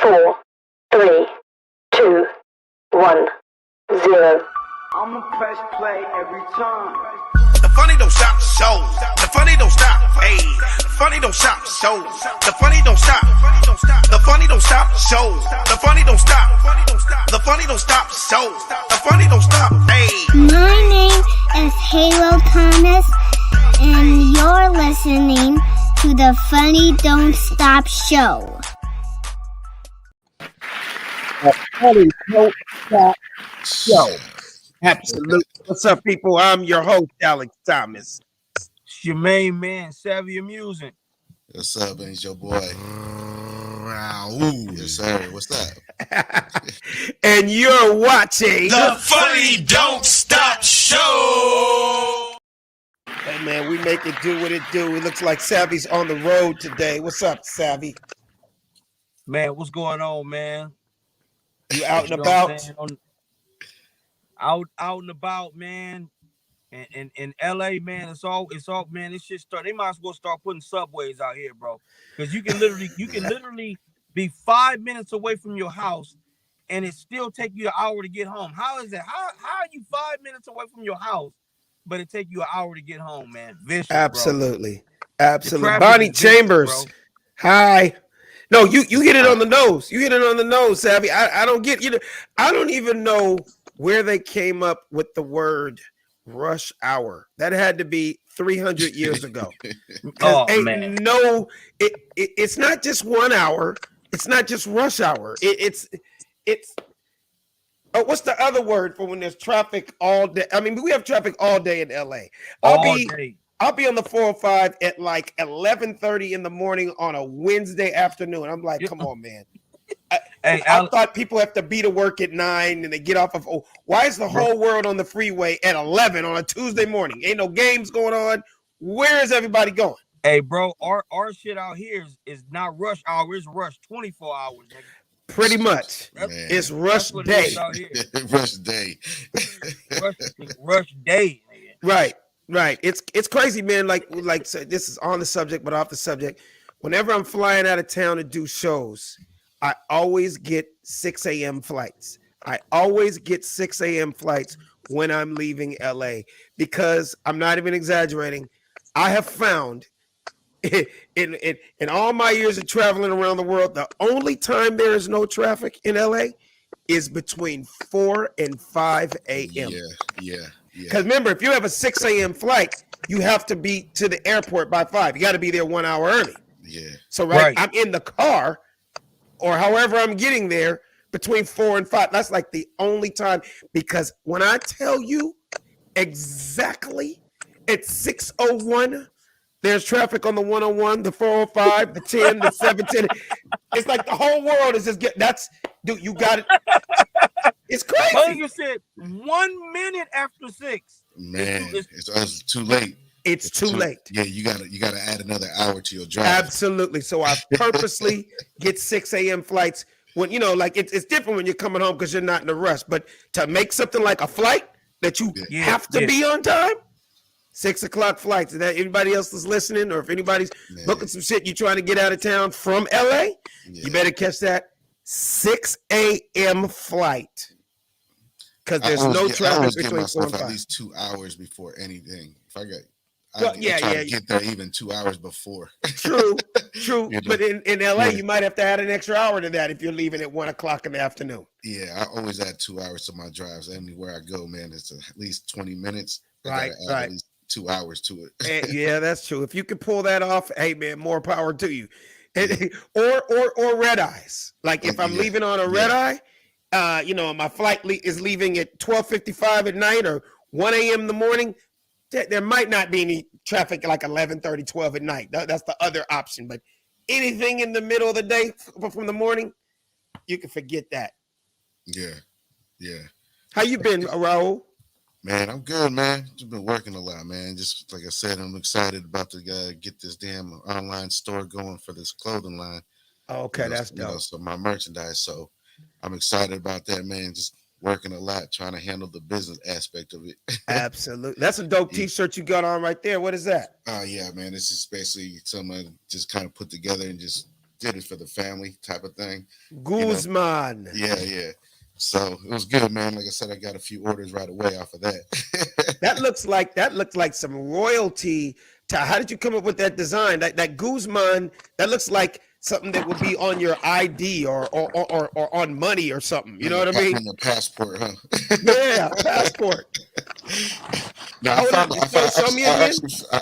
4, 3, 2, 1, 0. I'ma press play every time. The funny don't stop, show. The funny don't stop, hey. The funny don't stop, show. The funny don't stop. The funny don't stop, show. The funny don't stop. The funny don't stop, show. The funny don't stop, hey. My name is Halo Thomas, and you're listening to the Funny Don't Stop Show. The Funny Don't Stop Show. Absolutely. What's up, people? I'm your host, Alex Thomas. It's your main man, Savvy Amusing. What's up, man? It's your boy. Raul. Yes, sir. What's up? And you're watching The Funny Don't Stop Show. Hey, man, we make it do what it do. It looks like Savvy's on the road today. What's up, Savvy? Man, what's going on, man? You out and You know what I'm about? saying? Out and about, man. And in LA, man, it's all, man. This shit start. They might as well start putting subways out here, bro. Because you can literally be 5 minutes away from your house, and it still take you an hour to get home. How is that? How are you 5 minutes away from your house, but it take you an hour to get home, man? Vicious, Absolutely. bro. Absolutely. Bonnie Chambers. Vicious, Hi. No, you hit it on the nose. You hit it on the nose, Savvy. I don't get, I don't even know where they came up with the word rush hour. That had to be 300 years ago. Oh, man. No, it's not just 1 hour. It's not just rush hour. It's oh, what's the other word for when there's traffic all day? I mean, we have traffic all day in LA. I'll be on the 405 at like 11:30 in the morning on a Wednesday afternoon. I'm like, come on, man. I thought people have to be to work at 9 and they get off of. Oh, why is the whole world on the freeway at 11 on a Tuesday morning? Ain't no games going on. Where is everybody going? Hey, bro, our shit out here is not rush hour. It's rush 24 hours, nigga. Pretty much. It's rush day. Rush day. rush day, nigga. Right. It's crazy, man. Like so this is on the subject, but off the subject. Whenever I'm flying out of town to do shows, I always get 6 a.m. flights. I always get 6 a.m. flights when I'm leaving LA because I'm not even exaggerating. I have found in all my years of traveling around the world, the only time there is no traffic in LA is between 4 and 5 a.m. Yeah. Because remember, if you have a 6 a.m. flight, you have to be to the airport by 5. You got to be there 1 hour early. Yeah. So I'm in the car or however I'm getting there between 4 and 5. That's like the only time, because when I tell you exactly at 6:01, there's traffic on the 101, the 405, the 10, the 710. It's like the whole world is just dude, you got it. It's crazy. Like you said, 1 minute after 6. Man, it's too late. It's too late. Yeah, you gotta add another hour to your drive. Absolutely. So I purposely get 6 a.m. flights when, like it's different when you're coming home because you're not in a rush. But to make something like a flight that you have to be on time, 6 o'clock flights. And that anybody else is listening, or if anybody's booking some shit, you're trying to get out of town from LA, you better catch that 6 a.m. flight. Because there's no traffic between 4 and 5. At least 2 hours before anything. If I got to get there even 2 hours before. True. But in LA, you might have to add an extra hour to that if you're leaving at 1 o'clock in the afternoon. Yeah, I always add 2 hours to my drives. Anywhere I go, man, it's at least 20 minutes. Right. At least 2 hours to it. Yeah, that's true. If you can pull that off, hey man, more power to you. Or red eyes. Like if I'm leaving on a red eye, my flight is leaving at 12:55 at night or 1 a.m. in the morning. There might not be any traffic like 11:30, 12 at night. That's the other option. But anything in the middle of the day from the morning, you can forget that. Yeah. How you been, Raul? Man, I'm good, man. Just been working a lot, man. Just like I said, I'm excited about to get this damn online store going for this clothing line. Oh, okay, that's dope. So my merchandise. So I'm excited about that, man. Just working a lot, trying to handle the business aspect of it. Absolutely. That's a dope t-shirt you got on right there. What is that? Yeah, man. This is basically something I just kind of put together and just did it for the family type of thing. Guzman. Yeah. So it was good, man. Like I said, I got a few orders right away off of that. That looks like some royalty. How did you come up with that design? That Guzman, that looks like something that would be on your ID or on money or something. You know what I mean? On the passport, huh? Yeah, passport. No, I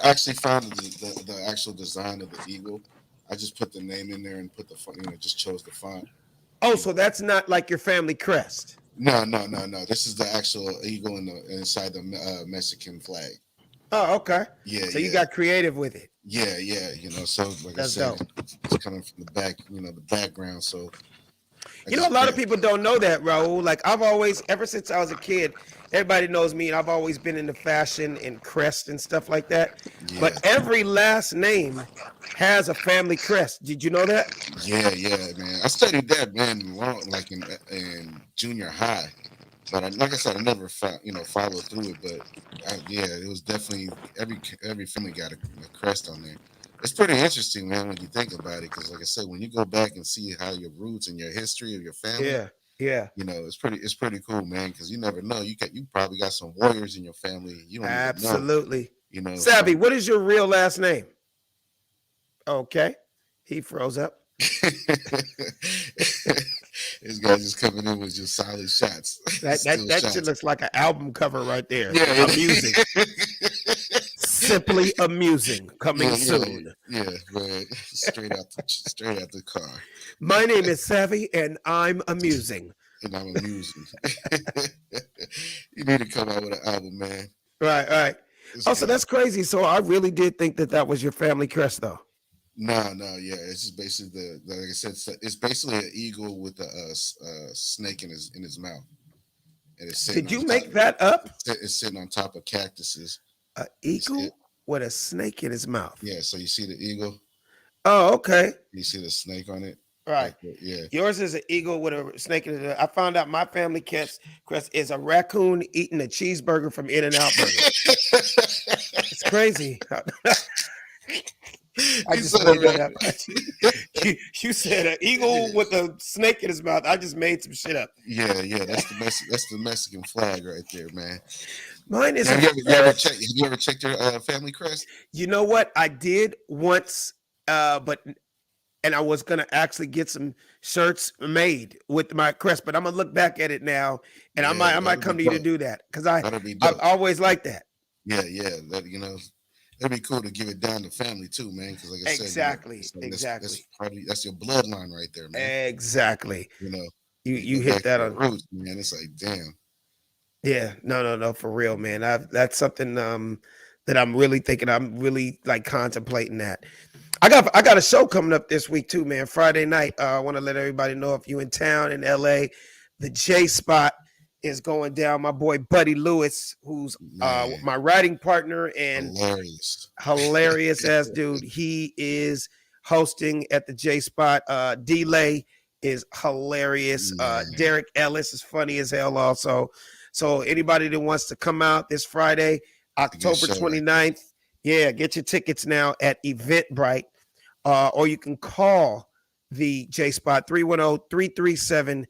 actually found the actual design of the eagle. I just put the name in there and put the font, just chose the font. Oh, so that's not like your family crest. No. This is the actual eagle inside the Mexican flag. Oh, okay. Yeah. So you got creative with it. Yeah. So like That's I said, dope. it's coming from the back, the background. So a lot of people don't know that, Raul. Like ever since I was a kid, everybody knows me, and I've always been into fashion and crest and stuff like that. Yeah. But every last name has a family crest. Did you know that? Yeah, man. I studied that, man, like in junior high. But like I said, I never followed through it. But it was definitely every family got a crest on there. It's pretty interesting, man, when you think about it. Because like I said, when you go back and see how your roots and your history of your family, yeah, it's pretty cool, man. Because you never know, you probably got some warriors in your family. You don't absolutely even know. Savvy, what is your real last name? Okay, he froze up. This guy just coming in with just solid shots. That shit looks like an album cover right there. Yeah, amusing. Simply amusing. Coming soon. Yeah, man. Straight out the car. My name is Savvy, and I'm amusing. And I'm amusing. You need to come out with an album, man. Right. So that's crazy. So I really did think that was your family crest, though. No, yeah. It's just basically like I said, it's basically an eagle with a snake in his mouth. And it's Did you make that up? It's sitting on top of cactuses. An eagle with a snake in his mouth. Yeah, so you see the eagle. Oh, okay. You see the snake on it. Right. Yeah. Yours is an eagle with a snake in it. I found out my family crest is a raccoon eating a cheeseburger from In-N-Out Burger. It's crazy. I just made that up. You said an eagle with a snake in his mouth. I just made some shit up. Yeah. That's the Mexican flag right there, man. Mine is. Have you ever checked your family crest? You know what? I did once, and I was gonna actually get some shirts made with my crest, but I'm gonna look back at it now, and I might come to you to do that because I always like that. Yeah. That it'd be cool to give it down to family too, man. Because like I said, exactly. That's your bloodline right there, man. Exactly. You hit that on roots, man. It's like damn. Yeah, no, for real, man. That's something that I'm really thinking. I'm really like contemplating that. I got a show coming up this week too, man. Friday night. I want to let everybody know if you in town in LA, the J Spot is going down. My boy Buddy Lewis, who's my writing partner and hilarious ass dude. He is hosting at the J Spot. D-Lay is hilarious. Derek Ellis is funny as hell also. So anybody that wants to come out this Friday, October 29th, get your tickets now at Eventbrite, or you can call the J Spot 310-337-9057,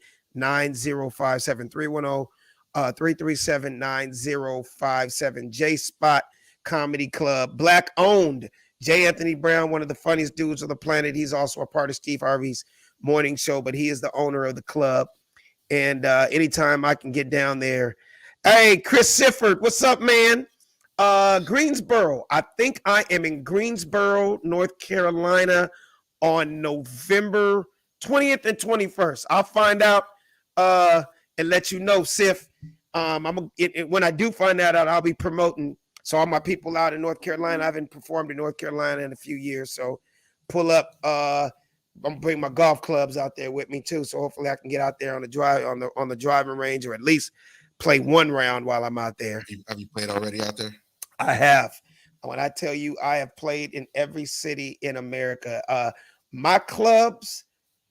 337-9057. J Spot Comedy Club, Black owned. J. Anthony Brown, one of the funniest dudes on the planet. He's also a part of Steve Harvey's morning show, but he is the owner of the club. And anytime I can get down there. Hey, Chris Sifford, what's up, man? Greensboro. I think I am in Greensboro, North Carolina on November 20th and 21st. I'll find out and let you know, Sif. When I do find that out, I'll be promoting. So all my people out in North Carolina, I haven't performed in North Carolina in a few years. So pull up. I'm gonna bring my golf clubs out there with me too. So hopefully I can get out there on the driving range, or at least play one round while I'm out there. Have you played already out there? I have. When I tell you I have played in every city in America, my clubs,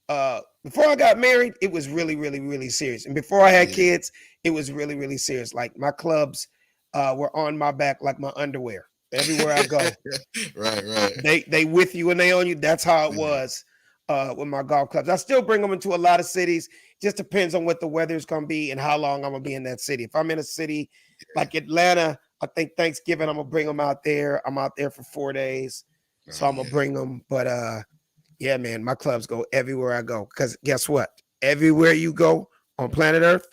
before I got married, it was really, really, really serious. And before I had kids, it was really, really serious. Like my clubs were on my back like my underwear everywhere I go. Right. They with you and they on you. That's how it was. with my golf clubs. I still bring them into a lot of cities. Just depends on what the weather's gonna be and how long I'm gonna be in that city. If I'm in a city like Atlanta, I think Thanksgiving I'm gonna bring them out there. I'm out there for 4 days, so I'm gonna bring them. But yeah, man, my clubs go everywhere I go. Because guess what? Everywhere you go on planet Earth,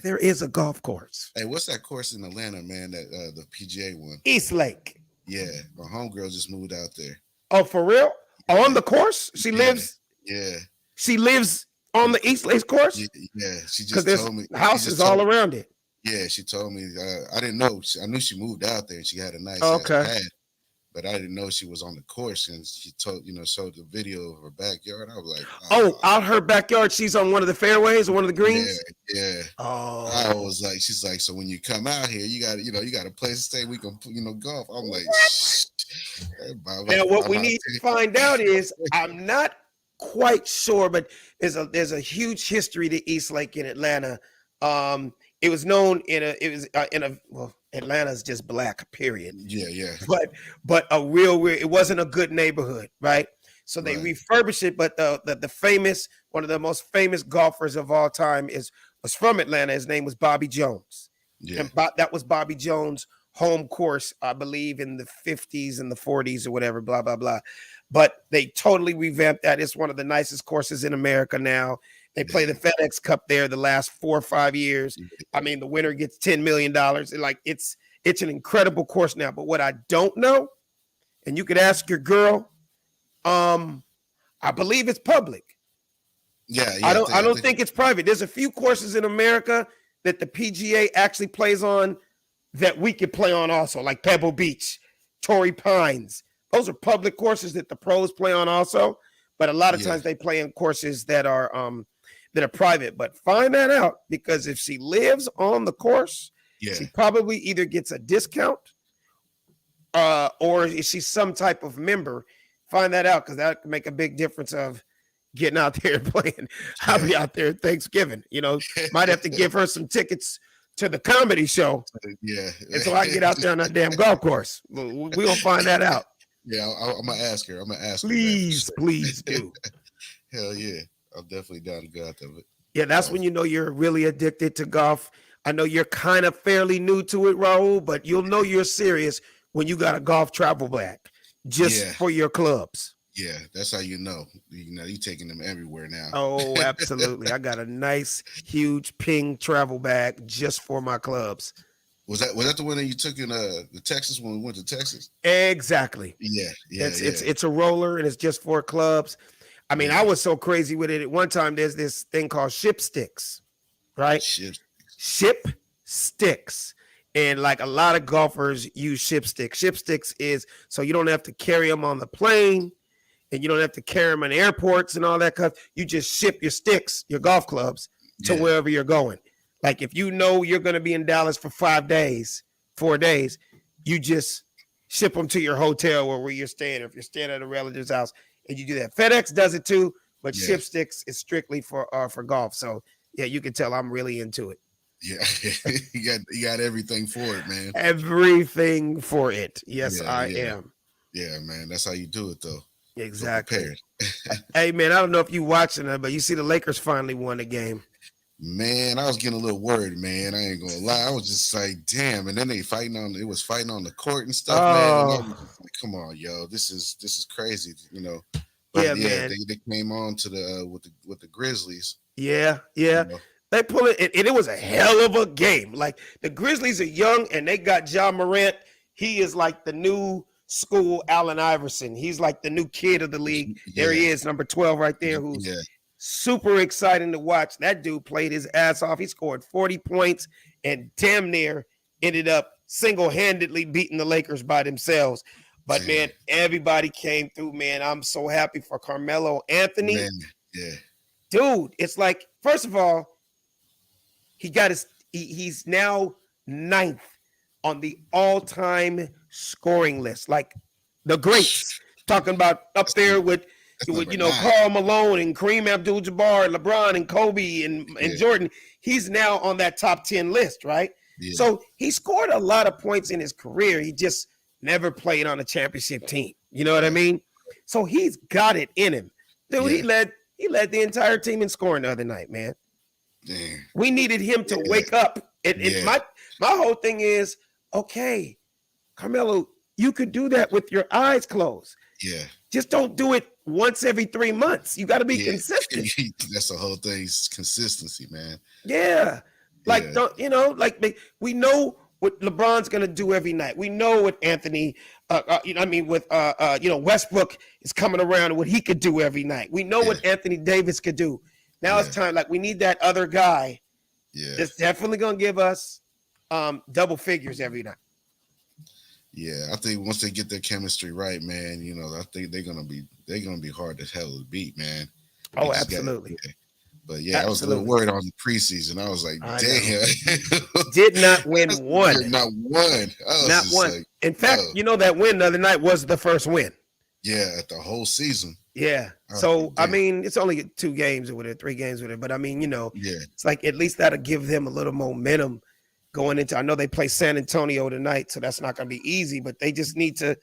there is a golf course. Hey, what's that course in Atlanta, man? That the PGA one. East Lake. Yeah, my homegirl just moved out there. Oh, for real? On the course? She lives. Yeah. She lives on the East Lake course. Yeah. She just told me houses all around it. Yeah, she told me. I didn't know. I knew she moved out there and she had a nice pad, but I didn't know she was on the course. And she showed the video of her backyard. I was like, oh, out her backyard. She's on one of the fairways or one of the greens. Yeah. Oh, I was like, she's like, so when you come out here, you got you got a place to stay. We can golf. I'm like, now what we need to find out is I'm not quite sure, but there's a huge history to East Lake in Atlanta. It was known well, Atlanta's just black, period. Yeah. But it wasn't a good neighborhood, right? So they refurbished it. But one of the most famous golfers of all time was from Atlanta. His name was Bobby Jones. Yeah. And that was Bobby Jones' home course, I believe, in the 50s and the 40s or whatever, blah, blah, blah. But they totally revamped that. It's one of the nicest courses in America now. They play the FedEx Cup there the last 4 or 5 years. I mean, the winner gets $10 million. It's an incredible course now. But what I don't know, and you could ask your girl, I believe it's public. Yeah. I don't think it's private. There's a few courses in America that the PGA actually plays on that we could play on also, like Pebble Beach, Torrey Pines. Those are public courses that the pros play on also. But a lot of times they play in courses that are private. But find that out, because if she lives on the course, she probably either gets a discount or is she some type of member. Find that out, because that can make a big difference of getting out there and playing. I'll be out there at Thanksgiving. Might have to give her some tickets to the comedy show. Yeah. And so I can get out there on that damn golf course. We're going to find that out. Yeah, I'm going to ask her. Please do. Hell yeah. I'm definitely down to go out there. Yeah, that's when you know you're really addicted to golf. I know you're kind of fairly new to it, Raul, but you'll know you're serious when you got a golf travel bag just for your clubs. Yeah, that's how you know. You're taking them everywhere now. Oh, absolutely. I got a nice, huge Ping travel bag just for my clubs. Was that the one that you took in the Texas when we went to Texas? Exactly. Yeah. It's a roller and it's just for clubs. I mean, I was so crazy with it. At one time, there's this thing called ship sticks, right? Ship sticks. And like a lot of golfers use ship sticks. Ship sticks is so you don't have to carry them on the plane and you don't have to carry them in airports and all that stuff. You just ship your sticks, your golf clubs, to wherever you're going. Like if you know you're going to be in Dallas for 4 days, you just ship them to your hotel or where you're staying, or if you're staying at a relative's house, and you do that. FedEx does it too, but ship sticks is strictly for golf. So yeah, you can tell I'm really into it. Yeah, you got everything for it, man. Everything for it. Yes, I am. Yeah, man, that's how you do it, though. Exactly. Hey, man, I don't know if you watching it, but you see the Lakers finally won the game. Man, I was getting a little worried, man. I ain't gonna lie. I was just like, damn. And then it was fighting on the court and stuff, man. And I was just like, come on, yo, this is crazy, But man. They came on to the with the Grizzlies. Yeah. They pull it, and it was a hell of a game. Like the Grizzlies are young, and they got Ja Morant. He is like the new school Allen Iverson. He's like the new kid of the league. There he is, number 12 right there, who's super exciting to watch. That dude played his ass off. He scored 40 points and damn near ended up single-handedly beating the Lakers by themselves. But, man, everybody came through, man. I'm so happy for Carmelo Anthony. Man, yeah. Dude, it's like, first of all, he's now 9th on the all-time scoring list. Like the greats, talking about up there with Karl Malone and Kareem Abdul-Jabbar, LeBron and Kobe and Jordan. He's now on that top 10 list, right? Yeah. So he scored a lot of points in his career. He just never played on a championship team. You know what I mean? So he's got it in him. Dude, Yeah. he led the entire team in scoring the other night, man. Damn. We needed him to Yeah. wake up. Yeah. My whole thing is, okay, Carmelo, you could do that with your eyes closed. Yeah. Just don't do it once every 3 months. You got to be Yeah. consistent. That's the whole thing. Is consistency, man. Yeah. Like, Yeah. don't, you know, like we know what LeBron's going to do every night. We know what Anthony, you know, I mean, with, you know, Westbrook is coming around and what he could do every night. We know what Anthony Davis could do. Now it's time, like, we need that other guy Yeah. that's definitely going to give us double figures every night. Yeah, I think once they get their chemistry right, man, you know, I think they're gonna be hard to hell to beat, man. They Oh, just gotta- absolutely. yeah. But yeah, I was a little Absolutely. worried on the preseason. I was like, I damn. Did not win one. Not one. I was Not just one. like, In fact, oh. you know, that win the other night was the first win. yeah, at the whole season. Yeah. Oh, So, I damn. mean, it's only 2 games with it, 3 games with it. But I mean, you know, Yeah, it's like at least that'll give them a little momentum going into. I know they play San Antonio tonight, so that's not going to be easy, but they just need to,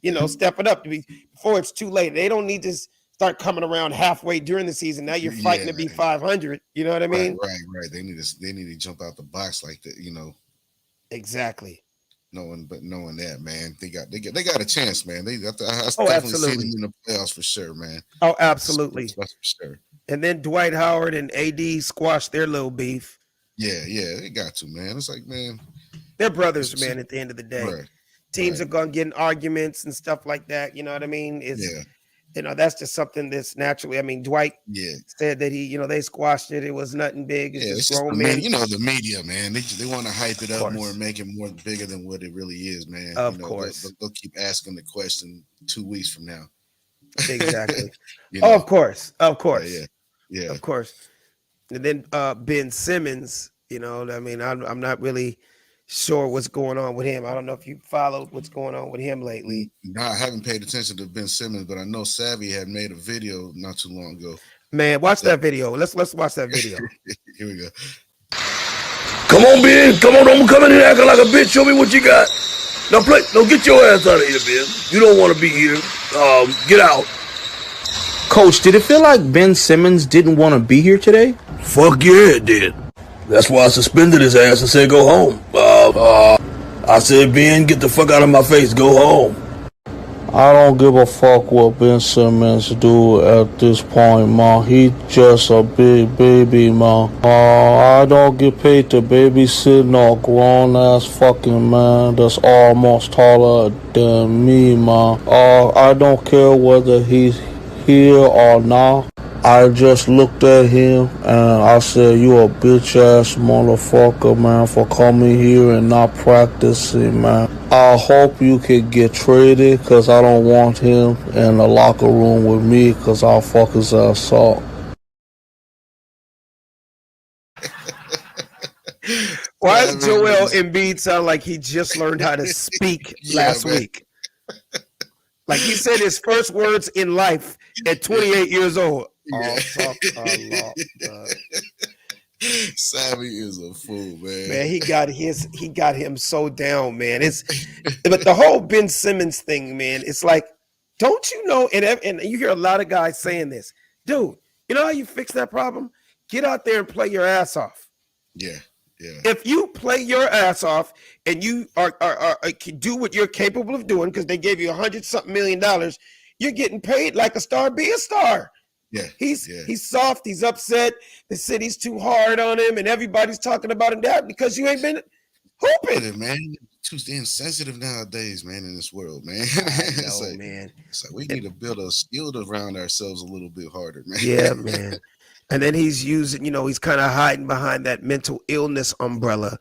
you know, step it up before it's too late. They don't need to start coming around halfway during the season. Now you're fighting to be 500. You know what I mean? right. They need to jump out the box like that, you know. Exactly. Knowing that, man, they got a chance, man. I Oh, definitely see absolutely. them in the playoffs for sure, man. Oh, absolutely. That's for sure. And then Dwight Howard and AD squashed their little beef. Yeah, they got to, man. It's like, man, They're brothers, man, at the end of the day. right. Teams right. are going to get in arguments and stuff like that. You know what I mean? Yeah, You know, that's just something that's naturally. I mean, Dwight yeah. said that they squashed it. It was nothing big. It's Yeah, just it's just grown the men. you know, the media, man. They want to hype it up course. more and make it more bigger than what it really is, man. Of you know, course. they'll keep asking the question 2 weeks from now. Exactly. You Oh, know? of course. Of course. Yeah. Of course. And then Ben Simmons, you know, I mean, I'm not really sure what's going on with him. I don't know if you followed what's going on with him lately. No, I haven't paid attention to Ben Simmons, but I know Savvy had made a video not too long ago. Man, watch that video. Let's watch that video. Here we go. Come on, Ben. Come on, don't come in here acting like a bitch. Show me what you got. Now play. No, get your ass out of here, Ben. You don't want to be here. Get out. Coach, did it feel like Ben Simmons didn't want to be here today? Fuck yeah, it did. That's why I suspended his ass and said go home. I said, Ben, get the fuck out of my face. Go home. I don't give a fuck what Ben Simmons do at this point, man. He just a big baby, man. I don't get paid to babysit no grown-ass fucking man that's almost taller than me, man. I don't care whether he's here or not. I just looked at him and I said, you a bitch ass motherfucker, man, for coming here and not practicing, man. I hope you can get traded because I don't want him in the locker room with me because I'll fuck his ass up. Why does Joel Embiid sound like he just learned how to speak last week? Like he said his first words in life at 28 years old. Yeah. Fuck a lot. Savvy is a fool, man. Man, he got him so down, man. But the whole Ben Simmons thing, man, it's like, don't you know? And you hear a lot of guys saying this, dude. You know how you fix that problem? Get out there and play your ass off. Yeah. If you play your ass off and you are can do what you're capable of doing, because they gave you $100-something million, you're getting paid like a star. Be a star. Yeah. He's soft. He's upset. The city's too hard on him, and everybody's talking about him that because you ain't been hooping, man. Too insensitive nowadays, man. In this world, man. It's like, man. It's like we need to build a shield around ourselves a little bit harder, man. Yeah, man. And then he's using, he's kind of hiding behind that mental illness umbrella.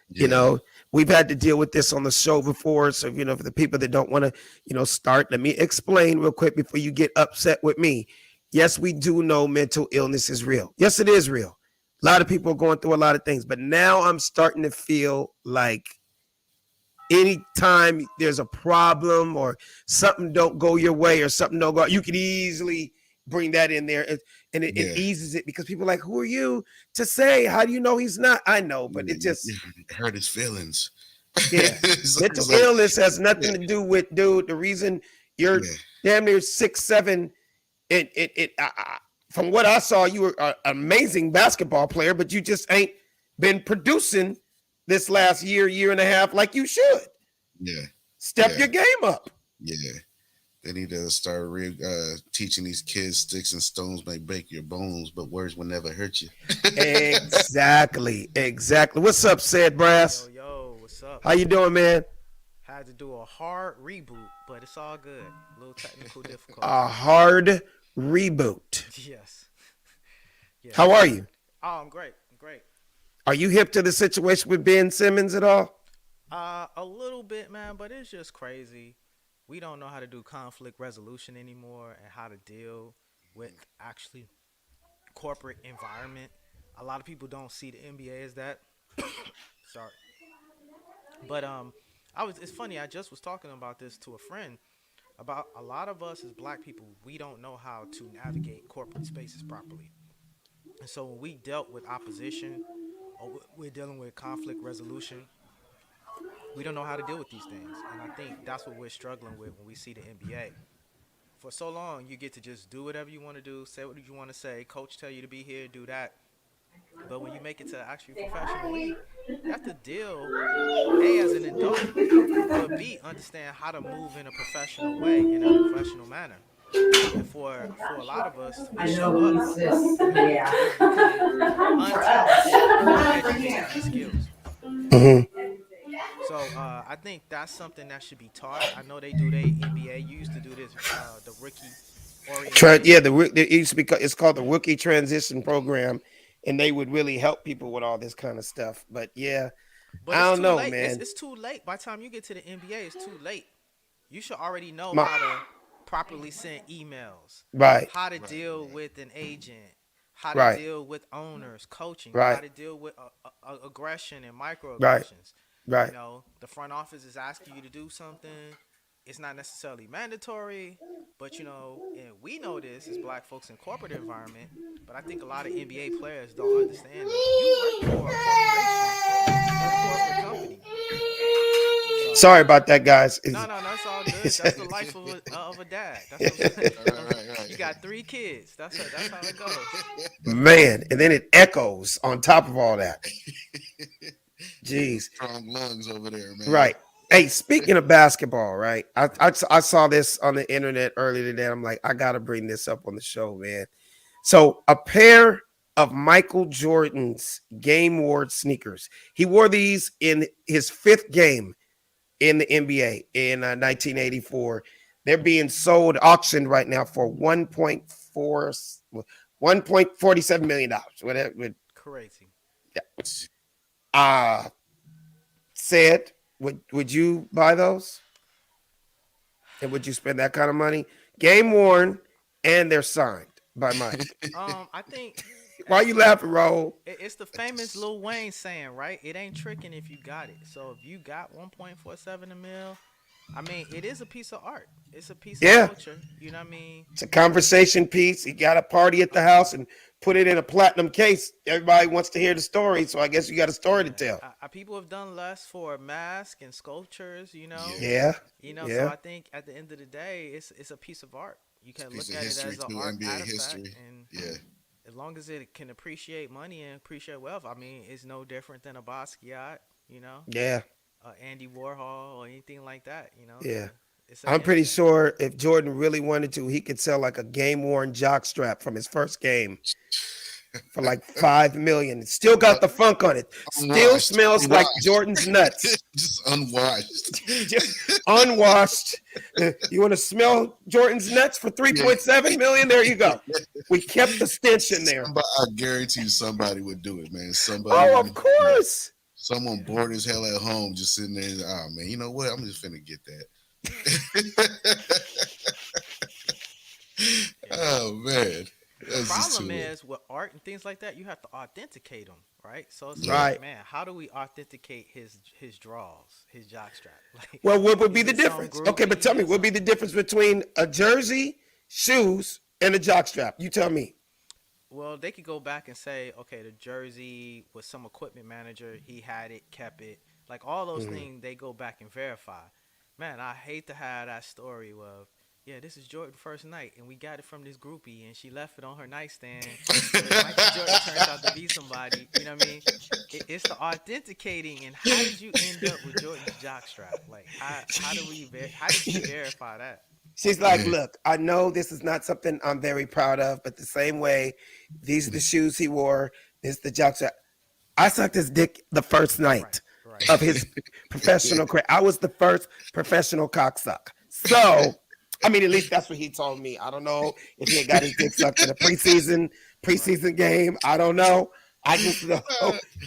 Yeah. You know, we've had to deal with this on the show before. So, for the people that don't want to, start, let me explain real quick before you get upset with me. Yes, we do know mental illness is real. Yes, it is real. A lot of people are going through a lot of things, but now I'm starting to feel like anytime there's a problem or something don't go your way or something don't go, you could easily bring that in there and it eases it because people are like, who are you to say? How do you know he's not? I know, but it just hurt his feelings. Yeah. Mental illness has nothing to do with, dude, the reason you're damn near 6'7", From what I saw, you were an amazing basketball player, but you just ain't been producing this last year and a half like you should. Yeah. Step Yeah. your game up. Yeah. They need to start teaching these kids sticks and stones may break your bones, but words will never hurt you. Exactly. What's up, Said Brass? Yo, what's up? How you doing, man? Had to do a hard reboot, but it's all good. A little technical difficulty. A hard reboot. Yes. Yeah. How are you? Oh, I'm great. Are you hip to the situation with Ben Simmons at all? A little bit, man, but it's just crazy. We don't know how to do conflict resolution anymore and how to deal with actually corporate environment. A lot of people don't see the NBA as that. Sorry. But it's funny, I just was talking about this to a friend about a lot of us as black people, we don't know how to navigate corporate spaces properly. And so when we dealt with opposition or we're dealing with conflict resolution, we don't know how to deal with these things. And I think that's what we're struggling with when we see the NBA. For so long, you get to just do whatever you want to do, say what you want to say, coach tell you to be here, do that. But when you make it to the actual professional league, you have to deal, A, as an adult, but B, understand how to move in a professional way, in a professional manner. And for a lot of us, we show up untalented skills. So I think that's something that should be taught. I know they do their NBA. You used to do this, the rookie orientation. It used to be. It's called the Rookie Transition Program, and they would really help people with all this kind of stuff. But yeah, but I don't know, late. man. It's too late. By the time you get to the NBA, it's too late. You should already know how to properly send emails, right? How to deal with an agent, how to deal with owners, coaching, right? How to deal with aggression and microaggressions. Right. You know, the front office is asking you to do something. It's not necessarily mandatory, but, you know, and we know this as black folks in corporate environment, but I think a lot of NBA players don't understand that. You work for a corporate company. So, sorry about that, guys. No, that's all good. That's the life of a dad. That's you got 3 kids. That's how it goes. Man, and then it echoes on top of all that. Jeez. Strong lungs over there, man. Right. Hey, speaking of basketball, right? I saw this on the internet earlier today. I'm like, I gotta bring this up on the show, man. So a pair of Michael Jordan's Game Worn sneakers. He wore these in his 5th game in the NBA in 1984. They're being sold, auctioned right now for $1.47 million. Whatever. Crazy. Yeah. Said, would you buy those? And would you spend that kind of money? Game worn, and they're signed by Mike. I think. Why are you laughing, Raul? It's the famous Lil Wayne saying, right? It ain't tricking if you got it. So if you got 1.47 mil, I mean, it is a piece of art. It's a piece of culture. You know what I mean? It's a conversation piece. You got a party at the house and put it in a platinum case. Everybody wants to hear the story, so I guess you got a story to tell. People have done less for masks and sculptures, you know. Yeah. You know, so I think at the end of the day, it's a piece of art. You can look at it as an art artifact, and as long as it can appreciate money and appreciate wealth, I mean, it's no different than a Basquiat, you know. Yeah. Andy Warhol or anything like that, you know. Yeah. I'm pretty sure if Jordan really wanted to, he could sell like a game-worn jockstrap from his first game for like $5 million. It's still got the funk on it. Still smells like Jordan's nuts. Just unwashed. Just unwashed. You want to smell Jordan's nuts for $3.7 million? There you go. We kept the stench in there. I guarantee you somebody would do it, man. Somebody. Oh, of course. Someone bored as hell at home, just sitting there. Oh man, you know what? I'm just finna get that. Oh man. The problem is with art and things like that, you have to authenticate them, right? So it's like, man, how do we authenticate his draws, his jockstrap? Like, well, what would be the difference? Okay, but tell me, what would be the difference between a jersey, shoes, and a jockstrap? You tell me. Well, they could go back and say, okay, the jersey was some equipment manager. He had it, kept it. Like all those things, they go back and verify. Man, I hate to have that story of, yeah, this is Jordan first night, and we got it from this groupie, and she left it on her nightstand. Michael Jordan turns out to be somebody. You know what I mean? It's the authenticating, and how did you end up with Jordan's jockstrap? Like, how did you verify that? She's like, look, I know this is not something I'm very proud of, but the same way, these are the shoes he wore. This is the jockstrap. I sucked his dick the first night of his professional career. I was the first professional cocksuck. So, I mean, at least that's what he told me. I don't know if he had got his dick sucked in a preseason game. I don't know. I just know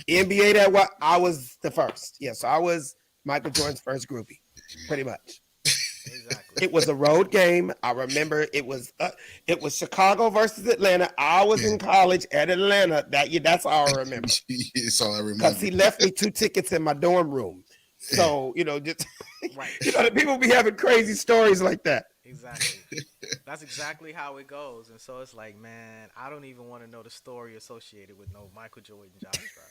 NBA I was the first. Yeah, so I was Michael Jordan's first groupie, pretty much. Exactly. It was a road game. I remember it was Chicago versus Atlanta. I was in college at Atlanta. That's all I remember. That's all I remember. Because he left me 2 tickets in my dorm room. So, just the people be having crazy stories like that. Exactly. That's exactly how it goes. And so it's like, man, I don't even want to know the story associated with no Michael Jordan jockstrap.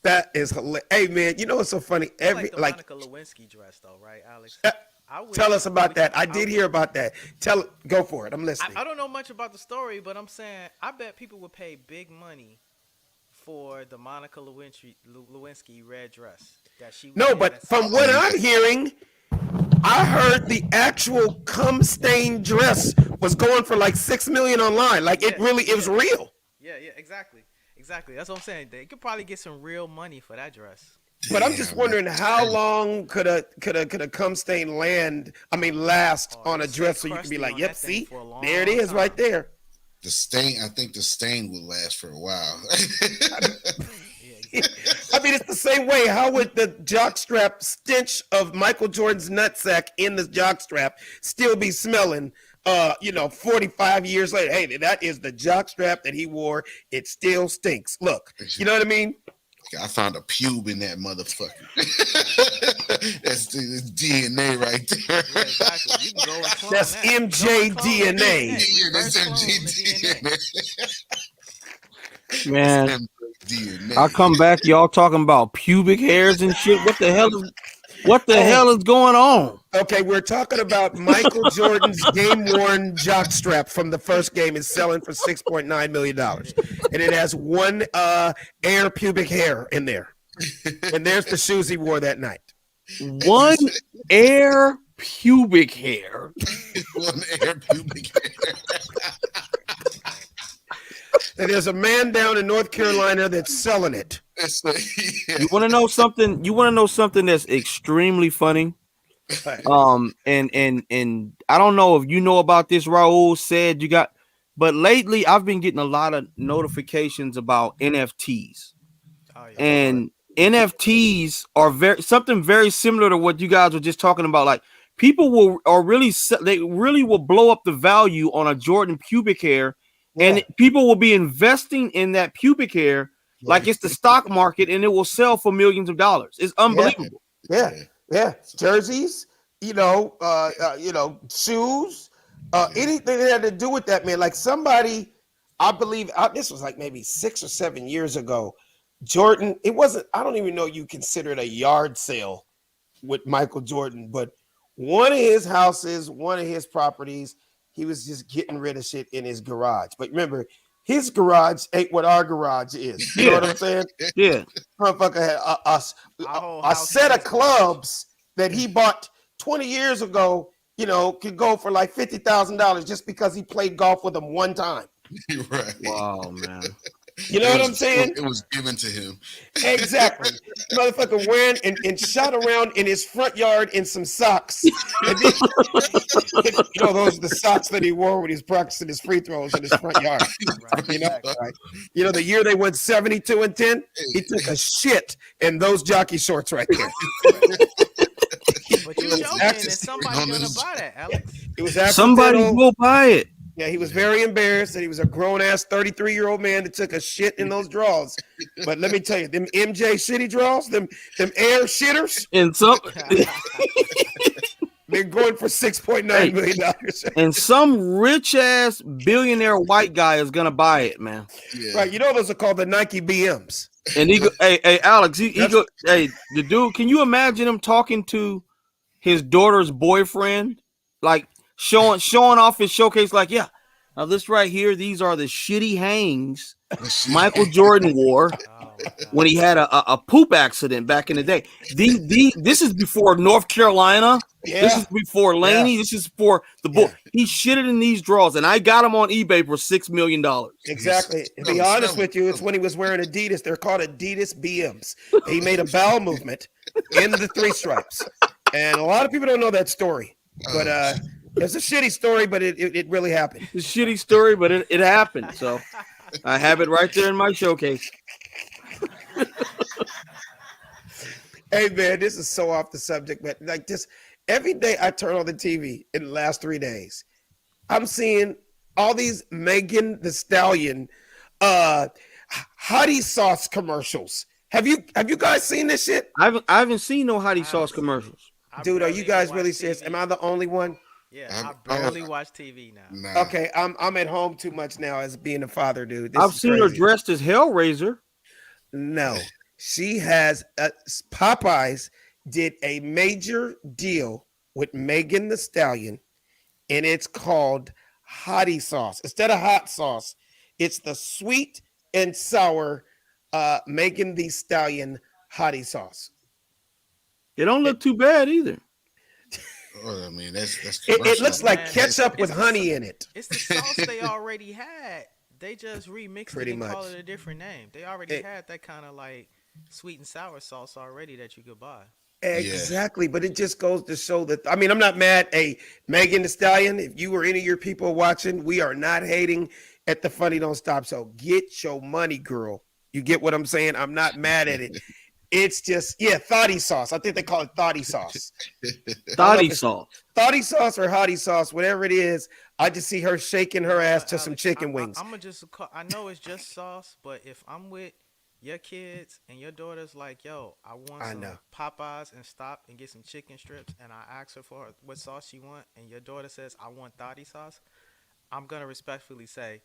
That is hilarious. Hey, man, you know what's so funny? The Monica Lewinsky dress, though, right, Alex? Tell us about that. I did hear about that. Go for it. I'm listening. I don't know much about the story, but I'm saying I bet people would pay big money for the Monica Lewinsky red dress that she. No, but from what I'm hearing, I heard the actual cum stain dress was going for like $6 million online. Like it was real. Yeah, exactly. That's what I'm saying. They could probably get some real money for that dress. But I'm just wondering how long could a cum stain last on a dress so you can be like, yep, see, there it is right there. The stain, I think the stain will last for a while. I mean, it's the same way. How would the jockstrap stench of Michael Jordan's nutsack in the jockstrap still be smelling 45 years later? Hey, that is the jockstrap that he wore. It still stinks. Look, you know what I mean? I found a pube in that motherfucker. That's DNA right there. Yeah, exactly. You can go and clone That's that. MJ DNA. Yeah, that's MJ DNA. Man, I come back, y'all talking about pubic hairs and shit. What the hell is going on? Okay, we're talking about Michael Jordan's game-worn jockstrap from the first game is selling for $6.9 million. And it has one air pubic hair in there. And there's the shoes he wore that night. One air pubic hair. One air pubic hair. And there's a man down in North Carolina that's selling it. You want to know something? You want to know something that's extremely funny? And I don't know if you know about this. Raul said you got, but lately I've been getting a lot of notifications about NFTs, and NFTs are something very similar to what you guys were just talking about. Like people really will blow up the value on a Jordan pubic hair. And people will be investing in that pubic hair like it's the stock market, and it will sell for millions of dollars. It's unbelievable. Yeah. Jerseys, shoes, anything that had to do with that, man. Like somebody, I believe this was like maybe 6 or 7 years ago. Jordan, it wasn't. I don't even know you consider it a yard sale with Michael Jordan, but one of his houses, one of his properties. He was just getting rid of shit in his garage. But remember, his garage ain't what our garage is. You know what I'm saying? Yeah. Motherfucker had a set of clubs that he bought 20 years ago, could go for like $50,000 just because he played golf with him one time. Right. Wow, man. You know what I'm saying? It was given to him. Exactly. Motherfucker wearing and shot around in his front yard in some socks. And then, those are the socks that he wore when he was practicing his free throws in his front yard. Right? The year they went 72-10, he took a shit in those jockey shorts right there. But you're joking, and somebody's gonna buy that, Alex. It was somebody will buy it. Yeah, he was very embarrassed that he was a grown-ass 33-year-old man that took a shit in those drawers. But let me tell you, them MJ shitty drawers, them air shitters, and some they're going for $6.9 million. And some rich-ass billionaire white guy is gonna buy it, man. Yeah. Right, those are called the Nike BMs. And he go, hey, Alex, the dude, can you imagine him talking to his daughter's boyfriend, like showing off his showcase, like, yeah, now this right here, these are the shitty hangs Michael Jordan wore when he had a poop accident back in the day. This is before North Carolina. Yeah. This is before Laney. Yeah. This is for the boy. He shitted in these drawers, and I got him on eBay for $6 million. Exactly. To be honest with you, it's when he was wearing Adidas. They're called Adidas BMs. He made a bowel movement in the 3 stripes, and a lot of people don't know that story. But it's a shitty story, but it really happened. It's a shitty story, but it happened. So I have it right there in my showcase. Hey man, this is so off the subject, but like just every day I turn on the TV in the last 3 days, I'm seeing all these Megan Thee Stallion hottie sauce commercials. Have you guys seen this shit? I haven't seen no hottie sauce commercials. Dude, are you guys really serious? Am I the only one? Yeah, I barely watch TV now. Nah. Okay, I'm at home too much now as being a father, dude. This I've is seen her crazy. dressed as Hellraiser. No, she has Popeyes did a major deal with Megan Thee Stallion, and it's called hottie sauce. Instead of hot sauce, it's the sweet and sour Megan Thee Stallion hottie sauce. It don't look too bad either. Well, I mean, that's It looks like Man, ketchup with it's honey in it. It's the sauce they already had. They just remixed Pretty it and call much. it a different name. They already had that kind of like sweet and sour sauce already that you could buy. Exactly, but it just goes to show that. I mean, I'm not mad. Hey, Megan Thee Stallion, if you or any of your people watching, we are not hating at the Funny Don't Stop. So get your money, girl. You get what I'm saying? I'm not mad at it. It's just, thotty sauce. I think they call it thotty sauce. Thotty sauce. Thotty sauce or hottie sauce, whatever it is. I just see her shaking her ass to some chicken wings. I'm just. I know it's just sauce, but if I'm with your kids and your daughter's like, yo, I want some Popeyes and stop and get some chicken strips, and I ask her for what sauce she want, and your daughter says, I want thotty sauce, I'm gonna respectfully say,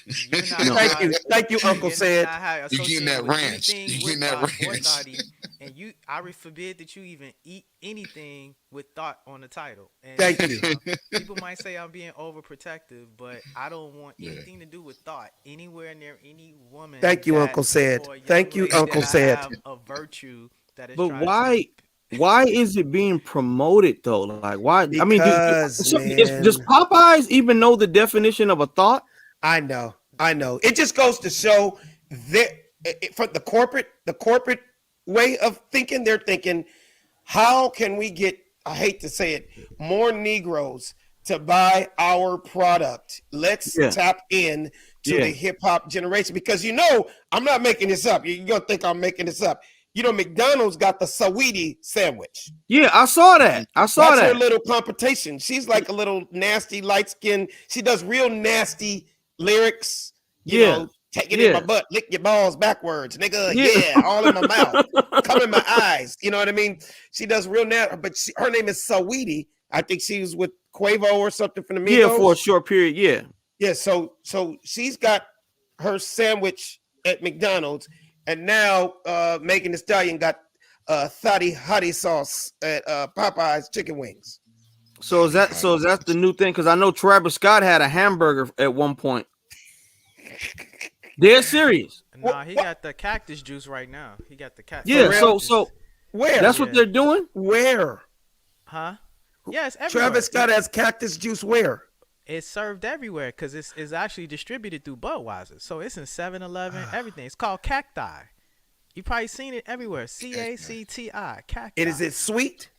you're not Thank you, Uncle Said. You're getting that ranch. You're getting that ranch. And I forbid that you even eat anything with thought on the title. And, Thank you. People might say I'm being overprotective, but I don't want anything to do with thought anywhere near any woman. Thank you, Uncle Said. Thank you, Uncle Said. A virtue that is. But why is it being promoted though? Like why? Because, I mean, does Popeyes even know the definition of a thought? I know. It just goes to show that for the corporate way of thinking, they're thinking, how can we get, I hate to say it, more Negroes to buy our product? Let's tap in to the hip hop generation, because I'm not making this up. You're gonna think I'm making this up. McDonald's got the Saweetie sandwich. Yeah, I saw that. That's her little competition. She's like a little nasty, light skin. She does real nasty lyrics. You know, take it in my butt, lick your balls backwards, nigga. Yeah, all in my mouth, come in my eyes. You know what I mean? She does real nasty, but her name is Saweetie. I think she was with Quavo or something from the Migos. Yeah, for a short period. Yeah. Yeah. So she's got her sandwich at McDonald's. And now Megan Thee Stallion got hottie sauce at Popeyes chicken wings. So is that the new thing? Because I know Travis Scott had a hamburger at one point. They're serious. Nah, he got the cactus juice right now. He got the cactus. Yeah. So where? That's what they're doing. Where? Huh? Yeah, it's everywhere. Travis Scott has cactus juice where? It's served everywhere because it's actually distributed through Budweiser. So it's in 7-Eleven, everything. It's called Cacti. You probably seen it everywhere. CACTI. Cacti. Is it sweet?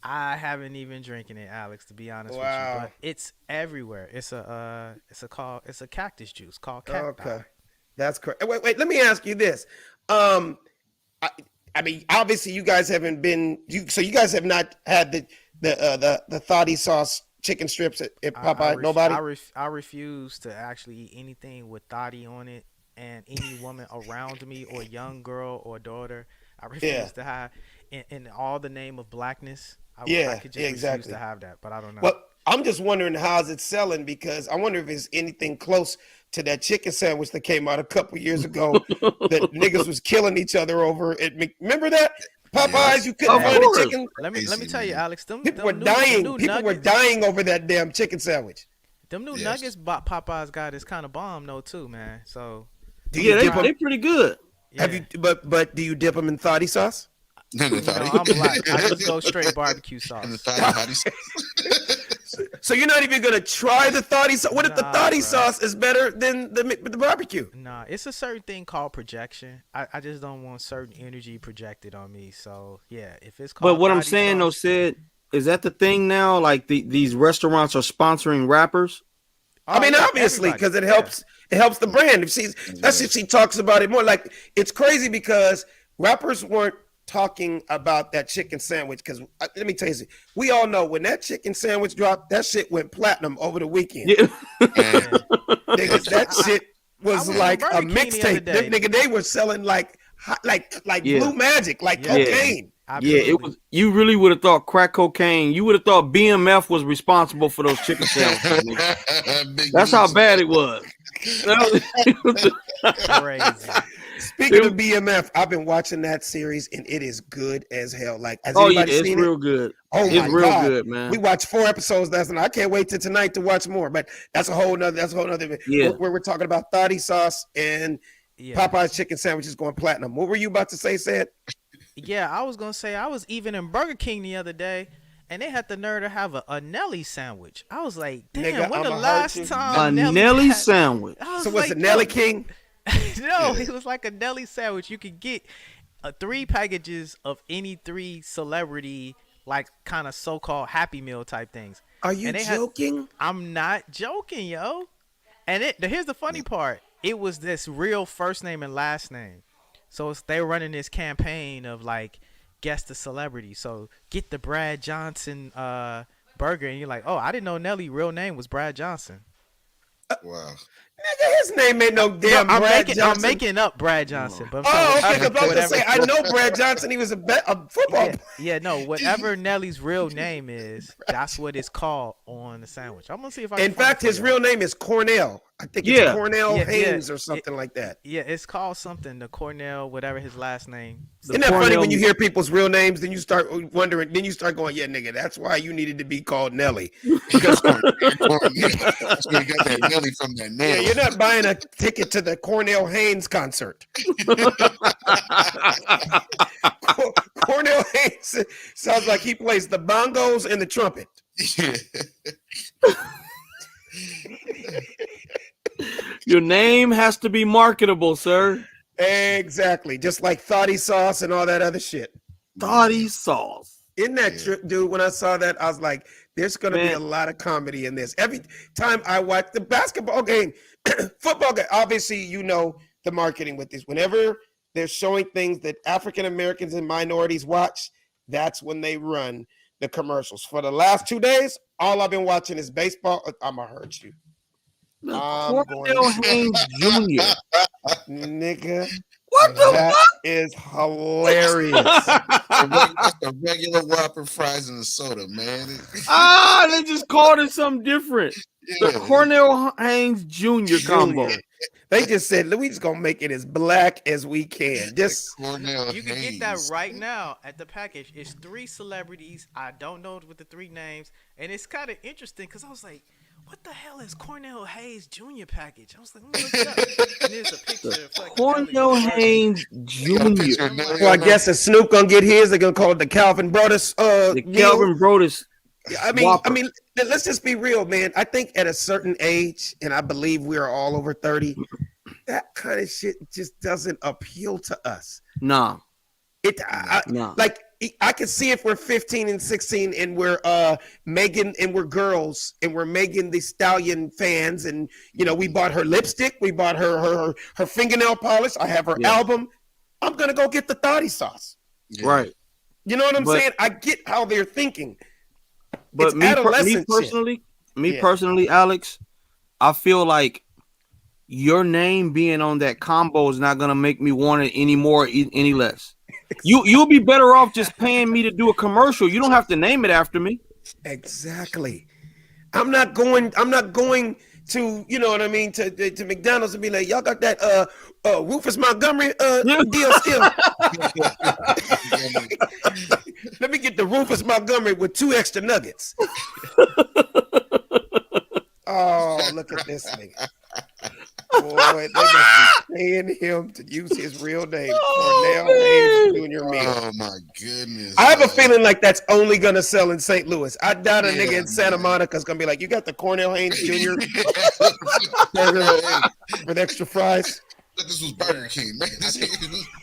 I haven't even drinking it, Alex, to be honest with you. But it's everywhere. It's a cactus juice called Cacti. Okay. That's correct. Wait, let me ask you this. I mean, obviously you guys haven't been so you guys have not had the thotty sauce chicken strips at Popeye. Nobody. I refuse to actually eat anything with thotty on it, and any woman around me or young girl or daughter, I refuse to have in all the name of blackness. I could just refuse to have that, but I don't know. Well, I'm just wondering how's it selling, because I wonder if it's anything close to that chicken sandwich that came out a couple years ago that niggas was killing each other over. Remember that? Popeyes, you couldn't Of find a course. chicken. Let me Crazy, tell you, man. Alex. People were dying. People were dying over that damn chicken sandwich. Them new Yes. nuggets Popeyes got is kind of bomb though too, man. So Do you Yeah, dip 'em? they pretty good. yeah. Have you? But do you dip them in thotty sauce? And the You know, thotty. I'm like, I just go straight barbecue And the sauce. thotty. So you're not even gonna try the thotty sauce. What if the Nah, thotty bro. sauce is better than the barbecue? Nah, it's a certain thing called projection. I just don't want certain energy projected on me. So yeah, if it's called. But what I'm body saying though, sauce- Sid, is that the thing now? Like these restaurants are sponsoring rappers. I mean, Oh, yeah, obviously, everybody. because it Yeah. helps the brand. If she's that's if she talks about it more. Like it's crazy because rappers weren't talking about that chicken sandwich. Because let me tell you, something. We all know when that chicken sandwich dropped, that shit went platinum over the weekend. Yeah. Niggas, that shit was I was like in a Burger King the other mixtape. day. Nigga, they were selling like Yeah. blue magic, like Yeah. cocaine. Yeah, Absolutely. it was. You really would have thought crack cocaine. You would have thought BMF was responsible for those chicken sandwiches. nigga. Big That's how news. bad it was. Crazy. Speaking of BMF, I've been watching that series and it is good as hell. Like, has Oh yeah, anybody it's seen real it? good. Oh It's my real God. good, man. We watched 4 episodes last night. I can't wait till tonight to watch more. But that's a whole nother. Yeah. Where we're talking about thotty sauce and Yeah. Popeye's chicken sandwiches going platinum. What were you about to say, Sid? Yeah, I was gonna say I was even in Burger King the other day, and they had the nerve to have a Nelly sandwich. I was like, damn, Nigga, when the I'ma hurt last you. A time Nelly had- sandwich. I was So what's like, it, Nelly yo, King? No, it was like a Nelly sandwich. You could get 3 packages of any 3 celebrity, like kind of so-called Happy Meal type things. Are you And they had- joking? I'm not joking, yo. And here's the funny part. It was this real first name and last name. So they were running this campaign of like guess the celebrity. So get the Brad Johnson burger, and you're like, oh, I didn't know Nelly's real name was Brad Johnson. Wow. Nigga, his name ain't no damn I'm Brad making, Johnson. I'm making up Brad Johnson, but I'm Oh, saying okay. Because I was gonna whatever- say I know Brad Johnson. He was a football. Yeah, no, whatever Nelly's real name is, that's what it's called on the sandwich. I'm gonna see if I can In find fact, it for his y'all. real name is Cornell. I think Yeah. it's Cornell Yeah, Haynes yeah. or something like that. Yeah, it's called something, the Cornell, whatever his last name. Isn't that funny Cornell- when you hear people's real names? Then you start wondering. Then you start going, "Yeah, nigga, that's why you needed to be called Nelly." Because That's where you got that Nelly from that yeah, nail. you're not buying a ticket to the Cornell Haynes concert. Cornell Haynes sounds like he plays the bongos and the trumpet. Your name has to be marketable, sir. Exactly, just like thotty sauce and all that other shit. Thotty sauce. In that trip, dude, when I saw that, I was like, there's going to be Man. a lot of comedy in this. Every time I watch the basketball game, football game, obviously, you know the marketing with this. Whenever they're showing things that African Americans and minorities watch, that's when they run the commercials. For the last 2 days, all I've been watching is baseball. I'm going to hurt you. I'm Cornell Haynes Jr. Nigga, What the that fuck? is hilarious. That's the regular Whopper fries and a soda, man. Ah, they just called it something different. The Yeah. Cornell Haynes Jr. combo. Junior. They just said, we just gonna make it as black as we can. Just Cornell You can get Haynes. that right now at the package. It's 3 celebrities. I don't know with the 3 names, and it's kind of interesting because I was like, "What the hell is Cornell Hayes Jr. package?" I was like, "Let me look it up." And there's a picture of fucking Cornell Nelly. Haynes Got a picture Jr. of Nelly well, I on guess if Snoop gonna get his, they're gonna call it the Calvin Brothers. The meal. Calvin Brodus. I Whopper. mean, let's just be real, man. I think at a certain age, and I believe we are all over 30, that kind of shit just doesn't appeal to us. Nah, nah. Like I can see if we're 15 and 16 and we're Megan and we're girls and we're Megan the Stallion fans, and you know we bought her lipstick, we bought her fingernail polish. I have her Yeah. album. I'm gonna go get the thotty sauce. Yeah. Right. You know what I'm But- saying? I get how they're thinking. But It's me adolescent shit. personally, Yeah. Alex, I feel like your name being on that combo is not gonna make me want it any more, any less. You'll be better off just paying me to do a commercial. You don't have to name it after me. Exactly. I'm not going to, you know what I mean, to McDonald's and be like, y'all got that Rufus Montgomery deal still? Let me get the Rufus Montgomery with 2 extra nuggets. Oh, look at this nigga. Boy, they must be paying him to use his real name, Cornell Haynes Jr. Meal. Oh my goodness! I have a feeling like that's only gonna sell in St. Louis. I doubt a nigga in Santa Monica is gonna be like, "You got the Cornell Haynes Jr. burger with extra fries." This was Burger King, man.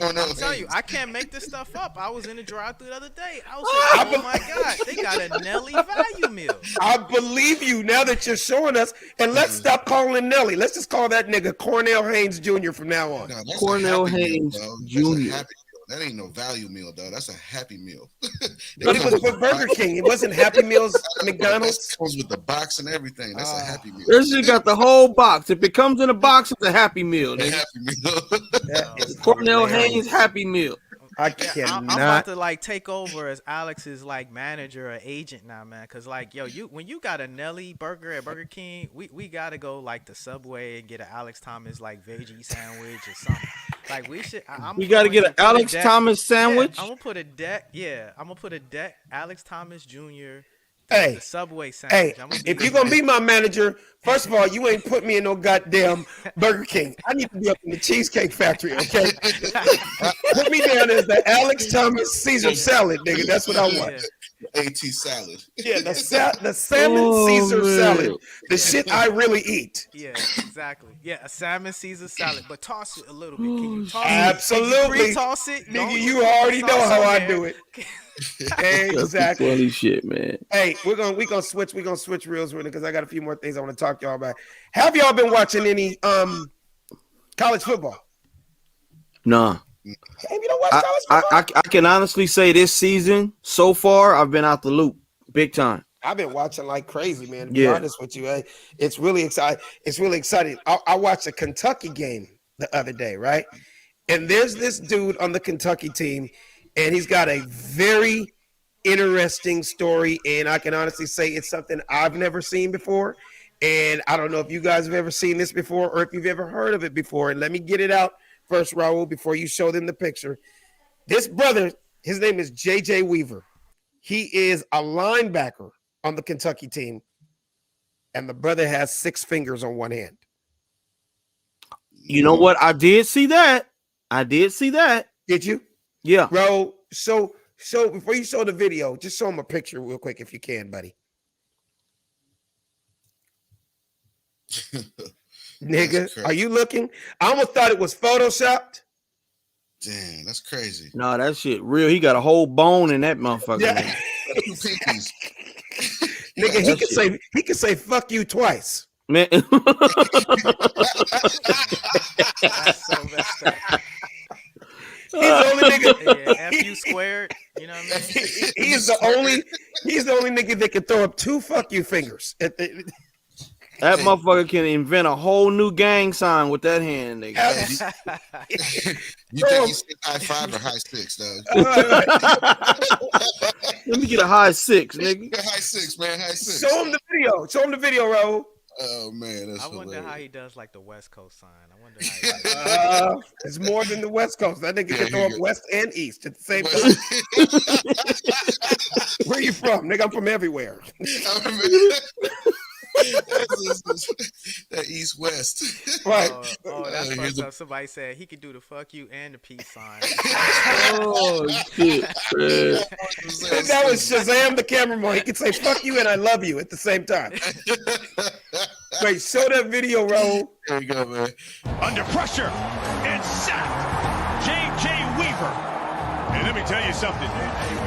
I'm telling you, I can't make this stuff up. I was in the drive-thru the other day. I was like, oh my God, they got a Nelly value meal. I believe you now that you're showing us. And let's stop calling Nelly. Let's just call that nigga Cornell Haynes Jr. from now on. No, Cornell Haynes Jr. That ain't no value meal, though. That's a Happy Meal. But it was with Burger King. It wasn't Happy Meals, McDonald's. It comes with the box and everything. That's a Happy Meal. This shit got the whole box. If it comes in a box, it's a Happy Meal. A Happy Meal. That is Cornell hilarious. Haynes Happy Meal. I I'm cannot. about to like take over as Alex's like manager or agent now, man. Cause like, yo, when you got a Nelly burger at Burger King, we gotta go like the Subway and get an Alex Thomas like veggie sandwich or something. Like we should. We gotta get an Alex Thomas sandwich. Yeah, I'm gonna put a deck. Yeah, I'm gonna put a deck. Alex Thomas Jr. Hey, the Subway hey, sandwich. if you're gonna be my manager, first of all, you ain't put me in no goddamn Burger King. I need to be up in the Cheesecake Factory, okay? Put me down as the Alex Thomas Caesar salad, nigga. That's what I want. AT salad. Yeah, the salmon Caesar salad. The shit I really eat. Yeah, exactly. Yeah, a salmon Caesar salad, but toss it a little bit. Can you toss Absolutely. it? Toss it. Nigga, you already know how I do it. Exactly. Funny shit, man. Hey, we're gonna switch reels with it because I got a few more things I want to talk to y'all about. Have y'all been watching any college football? Nah. Hey, you don't watch college football? I can honestly say this season so far I've been out the loop big time. I've been watching like crazy, man. To be honest with you, hey, it's really exciting. It's really exciting. I watched a Kentucky game the other day, right? And there's this dude on the Kentucky team, and he's got a very interesting story. And I can honestly say it's something I've never seen before. And I don't know if you guys have ever seen this before or if you've ever heard of it before. And let me get it out first, Raul, before you show them the picture. This brother, his name is J.J. Weaver. He is a linebacker on the Kentucky team, and the brother has 6 fingers on one hand. You know what? I did see that. Did you? Yeah. Bro, so before you show the video, just show him a picture real quick if you can, buddy. Nigga, are you looking? I almost thought it was photoshopped. Damn, that's crazy. No, that shit real. He got a whole bone in that motherfucker. Yeah. Nigga, he could say fuck you twice. Man. That's so messed up. He's the only nigga. Yeah, F you squared. You know what I mean? He's the only nigga that can throw up 2 fuck you fingers. That motherfucker can invent a whole new gang sign with that hand, nigga. You think he's high 5 or high 6, though? Let me get a high 6, nigga. High 6, man. High 6. Show him the video, Raul. Oh man, that's I wonder hilarious. how he does like the West Coast sign. I wonder how he It's more than the West Coast. That nigga can throw up West and East at the same time. Where you from? Nigga, I'm from everywhere. That East West. Right. Oh, that's fucked up. Somebody said he could do the fuck you and the peace sign. Oh shit, man. That was Shazam the cameraman. He could say fuck you and I love you at the same time. Wait, show that video, Raul. There you go, man. Under pressure and sacked. J.J. Weaver. And let me tell you something.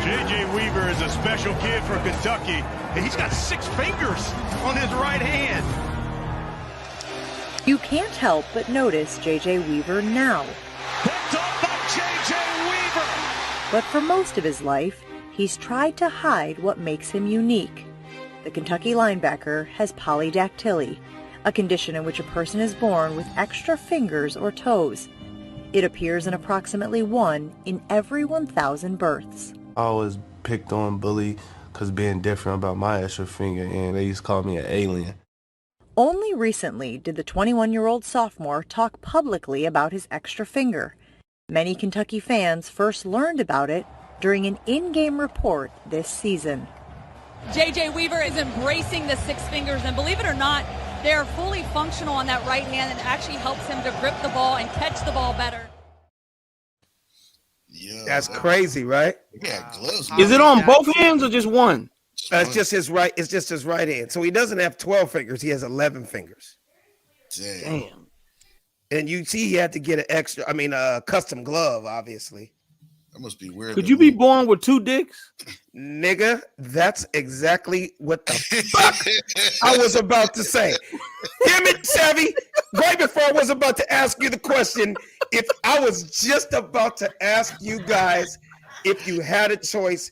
J.J. Weaver is a special kid for Kentucky. And he's got 6 fingers on his right hand. You can't help but notice J.J. Weaver now. Picked up by J.J. Weaver. But for most of his life, he's tried to hide what makes him unique. The Kentucky linebacker has polydactyly, a condition in which a person is born with extra fingers or toes. It appears in approximately 1 in every 1,000 births. I was picked on, bullied, because being different about my extra finger, and they used to call me an alien. Only recently did the 21-year-old sophomore talk publicly about his extra finger. Many Kentucky fans first learned about it during an in-game report this season. J.J. Weaver is embracing the six fingers, and believe it or not, they are fully functional on that right hand and actually helps him to grip the ball and catch the ball better. Yeah, That's crazy, right? Yeah, gloves. Is it on both hands or just one? It's just his right. It's just his right hand. So he doesn't have 12 fingers. He has 11 fingers. Damn. And you see, he had to get a custom glove, obviously. That must be weird. Could you be born with two dicks? Nigga, that's exactly what the fuck I was about to say. Damn it, Savvy. Right before I was about to ask you the question, if I was just about to ask you guys if you had a choice,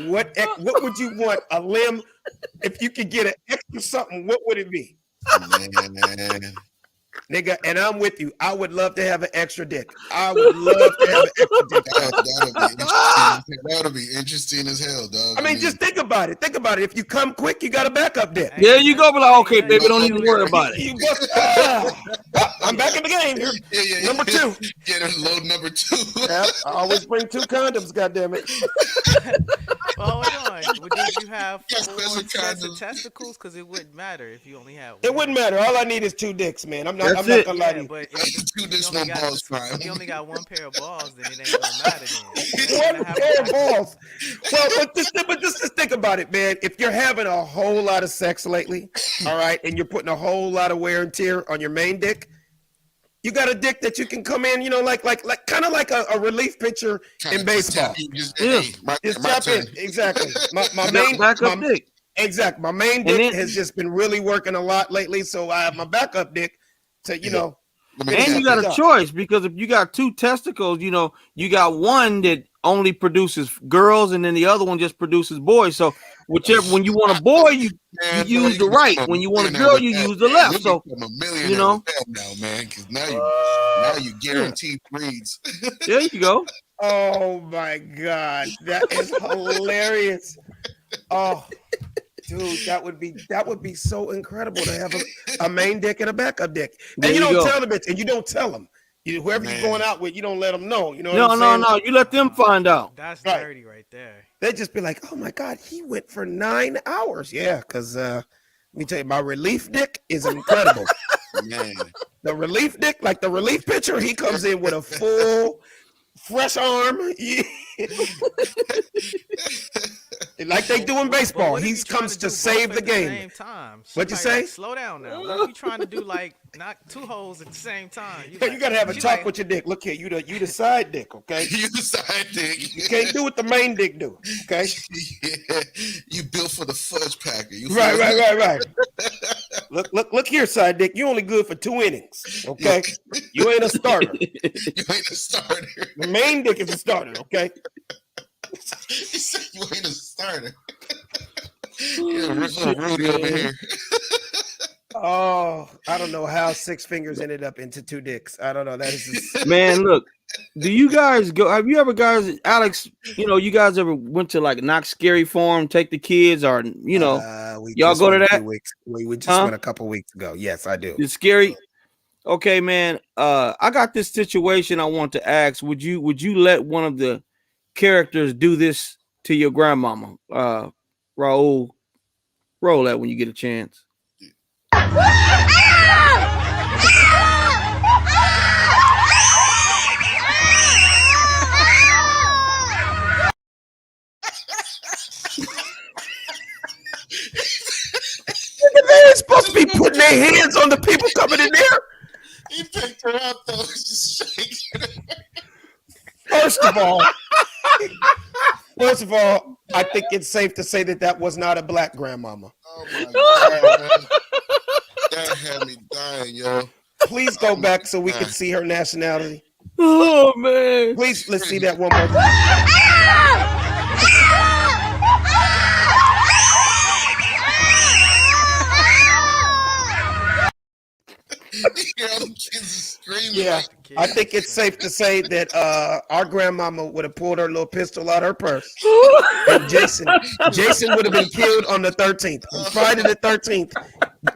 what would you want? A limb? If you could get an extra something, what would it be? Man. Nigga, and I'm with you. I would love to have an extra dick. I would love to have an extra dick. That would be interesting as hell, dog. I mean, just think about it. Think about it. If you come quick, you got a backup dick. There you go. Be like, okay, baby, don't even worry about it. I'm back in the game here. Yeah. Number 2. Yeah, load number 2. Yep, I always bring 2 condoms, goddammit. Well, hold on. Did you have Yes, 4 special sets of condoms. testicles? Because it wouldn't matter if you only had one. It wouldn't matter. All I need is 2 dicks, man. I'm not That's gonna it. lie to you. But Two this one balls fine. if you only got one pair of balls, then it ain't gonna matter then. One pair of balls. Well, but just think about it, man. If you're having a whole lot of sex lately, all right, and you're putting a whole lot of wear and tear on your main dick, you got a dick that you can come in, like kind of like a relief pitcher in baseball. Just tap in. Exactly. My main backup dick. Exactly. My main dick has just been really working a lot lately, so I have my backup dick to, And you got a choice, because if you got 2 testicles, you got one that only produces girls, and then the other one just produces boys. So whichever, when you want a boy, you use the right. When you want a girl, you use the left. So now, man, because now you guarantee breeds. There you go. Oh my God, that is hilarious. Oh, dude, that would be so incredible to have a main dick and a backup dick. And There you you don't go. tell them it, and you don't tell them. Whoever you're going out with, you don't let them know. You know? No. You let them find out. That's dirty right there. They just be like, "Oh my God, he went for 9 hours." Yeah, because let me tell you, my relief dick is incredible. Man. The relief dick, like the relief pitcher, he comes in with a full, fresh arm. Like they do in baseball. He comes to save the game. Same time. What'd you Somebody say? like, slow down now. What are you trying to do? Like knock 2 holes at the same time. You gotta have a talk with your dick. Look here, you the side dick, okay? You the side dick. You can't do what the main dick do, okay? Yeah. You built for the fudge packer. You Right. Look here, side dick. You only good for 2 innings, okay? You ain't a starter. You ain't a starter. The main dick is a starter, okay? He said you ain't a starter. Yeah, Rudy over here. Oh, I don't know how 6 fingers ended up into 2 dicks. I don't know. That is just... Man, look. Do you guys go? Have you ever, guys, Alex? You guys ever went to like Knox Scary Farm, take the kids, or y'all go to that? We just went a couple weeks ago. Yes, I do. It's scary. Okay, man. I got this situation I want to ask. Would you let one of the characters do this to your grandmama? Raul, roll that when you get a chance. They ain't supposed to be putting their hands on the people coming in there. He picked her up though, just shaking her. First of all, I think it's safe to say that was not a black grandmama. Oh my God, man. That had me dying, yo. Please go back so we can see her nationality. Oh man! Please, let's see that one more time. hear all the kids screaming. Yeah, like, I think it's safe to say that our grandmama would have pulled her little pistol out her purse, and Jason would have been killed on the 13th. On Friday the 13th,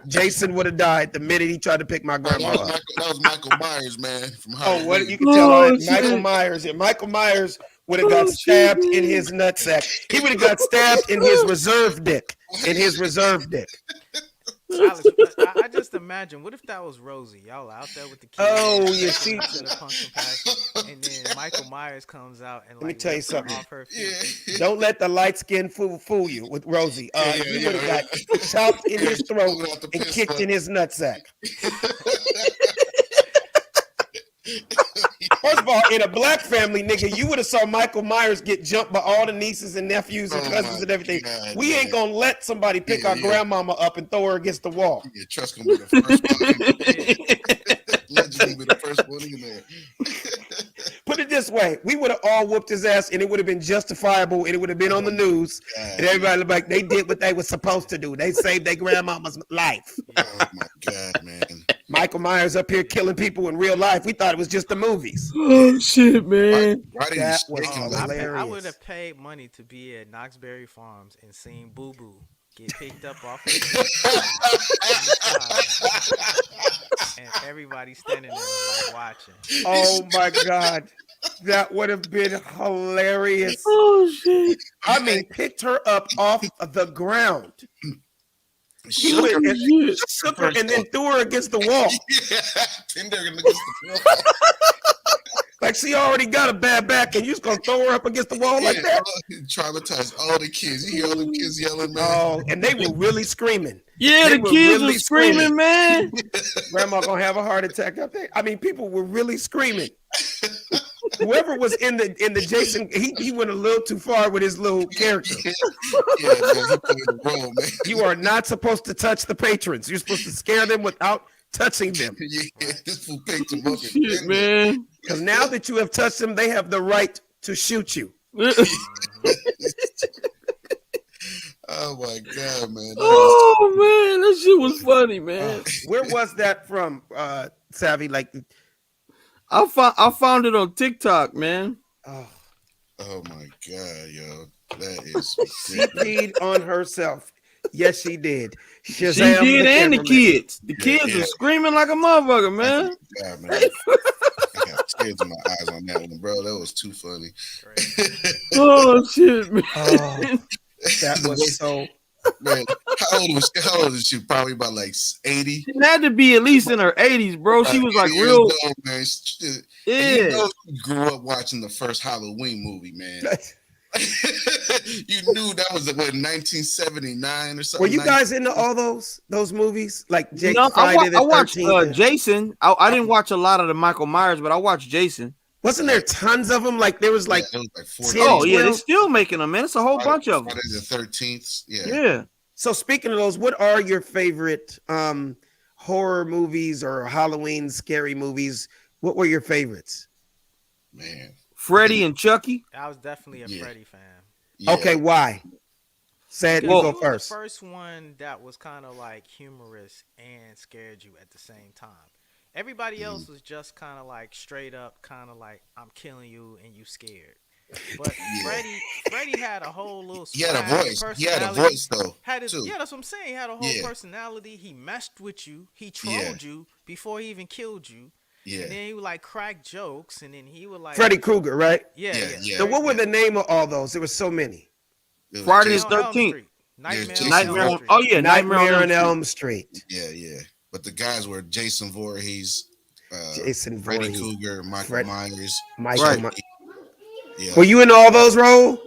Jason would have died the minute he tried to pick my grandma up. that was Michael Myers, man. From Oh, Halloween. what you can tell Michael Myers. Yeah, Michael Myers would have got stabbed in his nutsack. He would have got stabbed in his reserve dick. Alex, I just imagine, what if that was Rosie? Y'all out there with the kids. Oh, yeah, she. To the pumpkin patch, and then Michael Myers comes out and Let me tell you rips her something. off her feet. Don't let the light skin fool you with Rosie. He would have got chopped in his throat and kicked in his nutsack. First of all, in a black family, nigga, you would have saw Michael Myers get jumped by all the nieces and nephews and cousins and everything. God, we ain't gonna let somebody pick our grandmama up and throw her against the wall. Yeah, trust gonna be the first one. Legend gonna be the first one in there. Put it this way, we would have all whooped his ass and it would have been justifiable and it would have been on the news. And everybody would be like, they did what they were supposed to do. They saved their grandmama's life. Oh my God, man. Michael Myers up here killing people in real life. We thought it was just the movies. Oh shit, man. That was hilarious. I would have paid money to be at Knoxberry Farms and seen Boo Boo get picked up off and everybody standing there like watching. Oh my God. That would have been hilarious. Oh shit. I mean, picked her up off of the ground. She Shook went her. and shook her and then threw her against the wall. Like she already got a bad back, and you just gonna throw her up against the wall like that? Traumatized all the kids. You hear all the kids yelling, man. Oh, and they were really screaming. Yeah, They the kids were screaming, screaming. man. Grandma gonna have a heart attack up there. I mean, people were really screaming. Whoever was in the Jason, he went a little too far with his little character. Yeah, man, he played the role, man. You are not supposed to touch the patrons. You're supposed to scare them without touching them. Yeah, this fool picked him up. Shit, man. Because now that you have touched them, they have the right to shoot you. Oh my God, man. Oh man, that shit was funny, man. Where was that from, Savvy? Like, I found it on TikTok, man. oh, my God, yo. That is she peed on herself. Yes, she did. She did, and the kids. The kids yeah. are screaming like a motherfucker, man. God, man. I got tears in my eyes on that one, bro. That was too funny. Oh shit, man. Oh, that was so. Man, how old was she? Probably about like 80. She had to be at least in her 80s, bro. She was like Years real. old, man. Yeah. You know, you grew up watching the first Halloween movie, man. You knew that was what, 1979 or something. Were you guys into all those movies? Like Jake No, Friday the I watched 13th? Jason. I didn't watch a lot of the Michael Myers, but I watched Jason. Wasn't there tons of them? Like there was like, it was like 40. Oh yeah, they're still making them, man. It's a whole bunch of them. Friday the 13th. Yeah. Yeah. So speaking of those, what are your favorite horror movies or Halloween scary movies? What were your favorites? Man. Freddy and Chucky. I was definitely a Freddy fan. Yeah. Okay, why? Sad, you Well, go it was first. the first one that was kind of like humorous and scared you at the same time. Everybody else was just kind of like straight up, kind of like I'm killing you and you scared. But Freddy had a whole little. He had a swag, voice. He had a voice though. Too. Yeah, that's what I'm saying. He had a whole personality. He messed with you. He trolled you before he even killed you. Yeah. And then he would like crack jokes, and then he would like Freddy Krueger, right? Yeah. So what were the name of all those? There were so many. Friday the 13th. Nightmare on Oh yeah, Nightmare on Elm Street. Yeah. But the guys were Jason Voorhees, Jason Freddy Voorhees. Krueger, Michael Myers. Yeah. Were you in all those roles?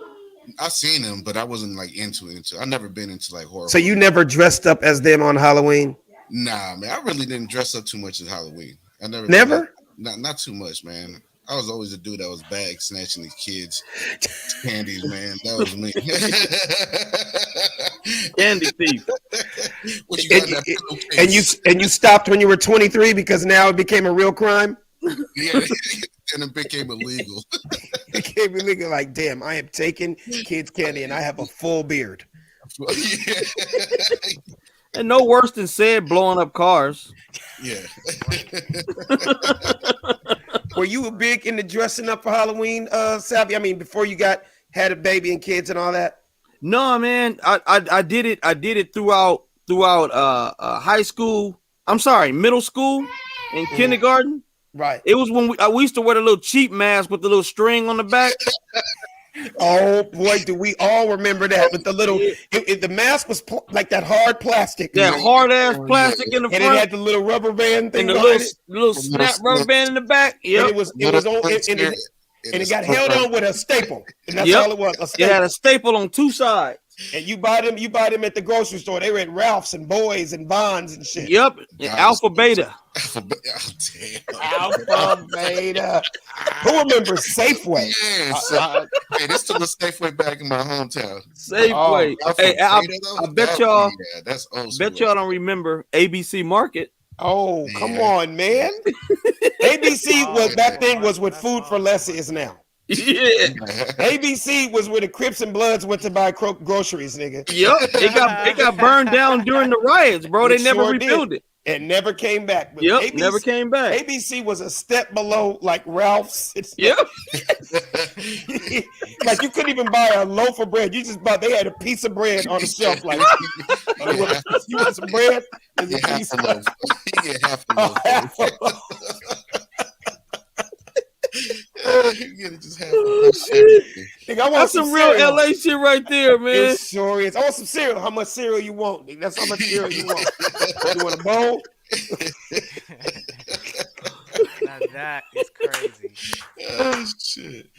I've seen them, but I wasn't like into it. I've never been into like horror. So you never dressed up as them on Halloween? Nah, man. I really didn't dress up too much as Halloween. I Never? Not too much, man. I was always a dude that was bag snatching these kids candies, man. That was me. Candy thief. What you got in that pillowcase? And you stopped when you were 23 because now it became a real crime? Yeah, and it became illegal. It became illegal. Like, damn, I am taking kids' candy and I have a full beard. And no worse than said blowing up cars. Yeah. Were you big into dressing up for Halloween, Savvy? I mean, before you had a baby and kids and all that? No, man. I did it. I did it throughout high school. I'm sorry, middle school and kindergarten. Right. It was when we used to wear the little cheap mask with the little string on the back. Oh boy, do we all remember that with the little the mask was like that hard plastic. That hard ass plastic in the front. And it had the little rubber band thing. And the little snap rubber band in the back. Yep. And it got held on with a staple. And that's all it was. It had a staple on two sides. And you buy them at the grocery store. They were at Ralph's and Boys and Bonds and shit. Yep. Alpha Beta. Alpha Beta. Who remembers Safeway? Yeah, there's still a Safeway back in my hometown. Safeway. I bet y'all. Yeah, that's old school. Bet y'all don't remember ABC Market. Oh, come on, man. ABC was back then was what Food for Less is now. Yeah. ABC was where the Crips and Bloods went to buy groceries, nigga. Yep. It got burned down during the riots, bro. They never rebuilt it. It never came back. But Yep, never came back. ABC was a step below like Ralph's. Yep. Like you couldn't even buy a loaf of bread. You just bought. They had a piece of bread on the shelf. Like you want some bread? There's a piece of loaf. You get half a loaf. You just have That's some real LA shit right there, man. It sure is. I want some cereal. How much cereal you want? Nigga? That's how much cereal you want. You want a bowl? Now that is crazy. Oh shit.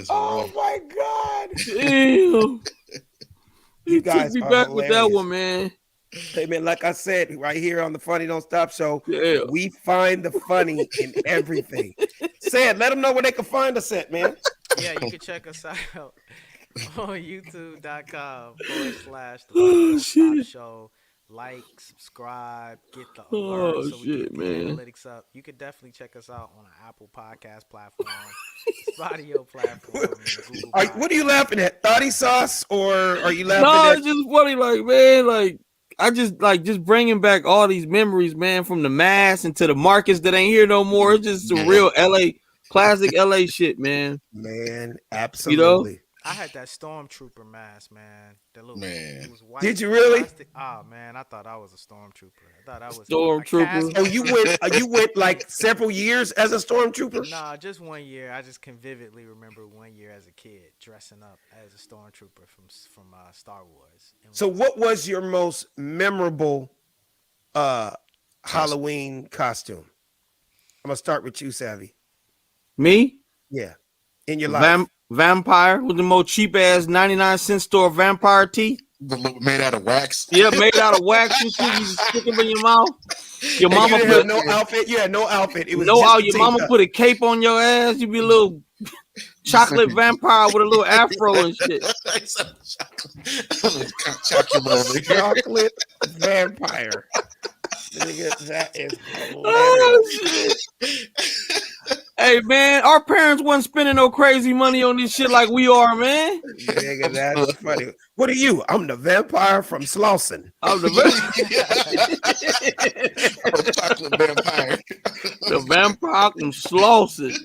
Oh my god. Damn. You guys took me are back hilarious. with that one, man. Hey man, like I said, right here on the Funny Don't Stop show, yeah, we find the funny in everything. Sad, let them know where they can find us at, man. Yeah, you can check us out on youtube.com/the Like, subscribe, get the alert so we can get the analytics up. You could definitely check us out on an Apple Podcast platform, Spotify platform. What are you laughing at? Thotty sauce, or are you laughing No, at? it's just funny, like, man, like I just bringing back all these memories, man, from the mass and to the markets that ain't here no more. It's just some real LA, classic LA shit, man. Man, absolutely. You know? I had that Stormtrooper mask, man. That little man. It was white. Did you really? Plastic. Oh man, I thought I was a Stormtrooper. I thought I was Stormtrooper. Oh, you went like several years as a Stormtrooper? Nah, just 1 year. I just can vividly remember 1 year as a kid dressing up as a Stormtrooper from Star Wars. So, what was your most memorable Halloween costume? I'm gonna start with you, Savvy. Me? Yeah, in your life. Vampire with the most cheap ass 99-cent store vampire tee. Made out of wax. Yeah, made out of wax and shit. You stick them in your mouth. Your mama you didn't have no outfit. You had no outfit. It was no just out. Your mama put a cape on your ass. You be a little chocolate vampire with a little afro and shit. Chocolate vampire. Nigga, that is hilarious. Hey man, our parents wasn't spending no crazy money on this shit like we are, man. Nigga, that's funny. What are you? I'm the vampire from Slauson. I'm the chocolate vampire. The vampire from Slauson.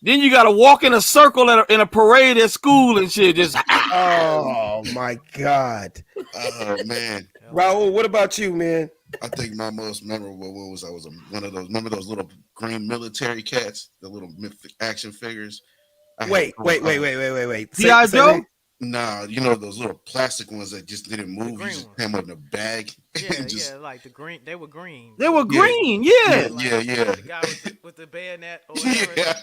Then you gotta walk in a circle in a parade at school and shit. Just oh my god. Oh man. Raul, what about you, man? I think my most memorable one was one of those. Remember those little green military cats, the little action figures. Wait. G.I. Joe? Nah, you know those little plastic ones that just didn't move. You just came up in a bag. Yeah, like the green. They were green. They were green. Yeah. The guy with the bayonet. Or whatever.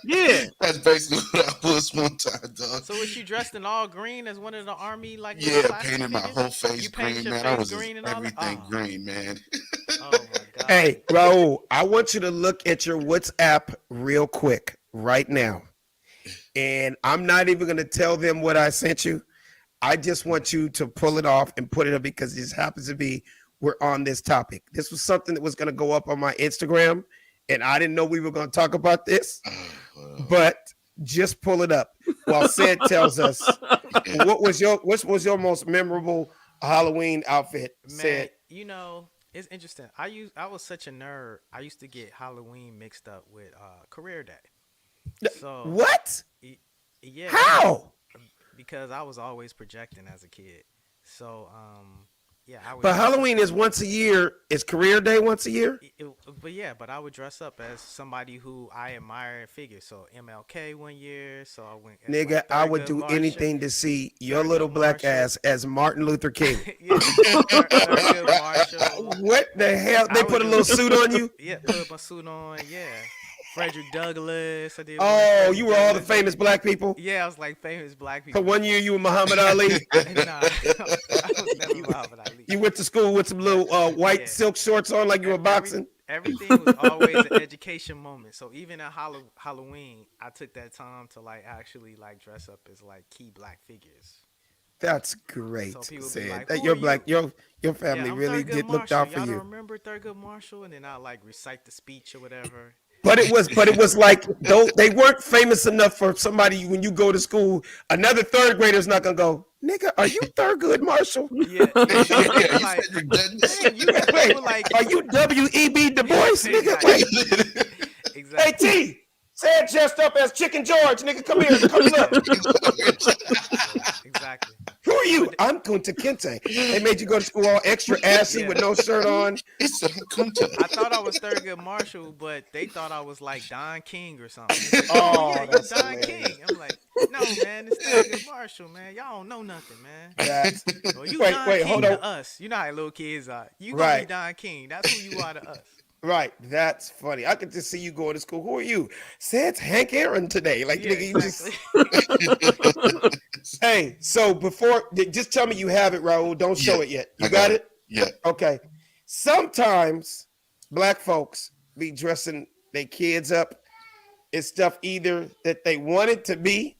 Yeah. That's basically what I was one time, dog. So was you dressed in all green as one of the army? Like painted my whole face green, man. I was everything green, man. Oh my god. Hey, Raul, I want you to look at your WhatsApp real quick right now. And I'm not even going to tell them what I sent you. I just want you to pull it off and put it up because it just happens to be we're on this topic. This was something that was going to go up on my Instagram, and I didn't know we were going to talk about this. But just pull it up while Sid tells us what was your most memorable Halloween outfit, Man, Sid? you know, it's interesting. I was such a nerd. I used to get Halloween mixed up with career day. So What? Yeah. How? Because I was always projecting as a kid. So yeah, I would But dress up- Halloween is once a year. Is career day once a year? But I would dress up as somebody who I admire and figure. So MLK one year. So I went. as, Nigga, like, I would Thurgood do Marshall. anything to see your little black ass as Martin Luther King. Thurgood Marshall. What the hell? They I put a would little do- suit on you? Yeah, put my suit on. Yeah. Frederick Douglass. I did. Oh, you were all the famous black people? Yeah, I was like famous black people. So one year you were Muhammad Ali? Nah, I was never Muhammad Ali. You went to school with some little white silk shorts on like you were boxing? Everything was always an education moment. So even at Halloween, I took that time to like actually like dress up as like key black figures. That's great, So people be Sid. like, That "Who your are black you?" your family I'm really Thurgood did looked Marshall. out for Y'all you. don't remember Thurgood Marshall? And then I like recite the speech or whatever. But it was like though they weren't famous enough for somebody when you go to school. Another third grader's not gonna go, nigga, are you Thurgood Marshall? Yeah. Wait, are you W.E.B. Du Bois, nigga? Wait. Hey T, Sad dressed up as Chicken George, nigga. Come here, come look. Exactly. Who are you? I'm Kunta Kinte. They made you go to school all extra assy with no shirt on. It's Kunta. I thought I was Thurgood Marshall, but they thought I was like Don King or something. Oh, yeah, that's you're Don hilarious. King. I'm like, no, man, it's Thurgood Marshall, man. Y'all don't know nothing, man. That's- Well, you wait, Don wait, King hold to on. us. You know how little kids are. You gonna Right. be Don King. That's who you are to us. Right, that's funny. I could just see you going to school. Who are you? Said's Hank Aaron today. Like, Yeah, nigga, you just. Hey, so before, just tell me you have it, Raul. Don't show it yet. You got it? Yeah. Okay. Sometimes black folks be dressing their kids up in stuff either that they wanted to be,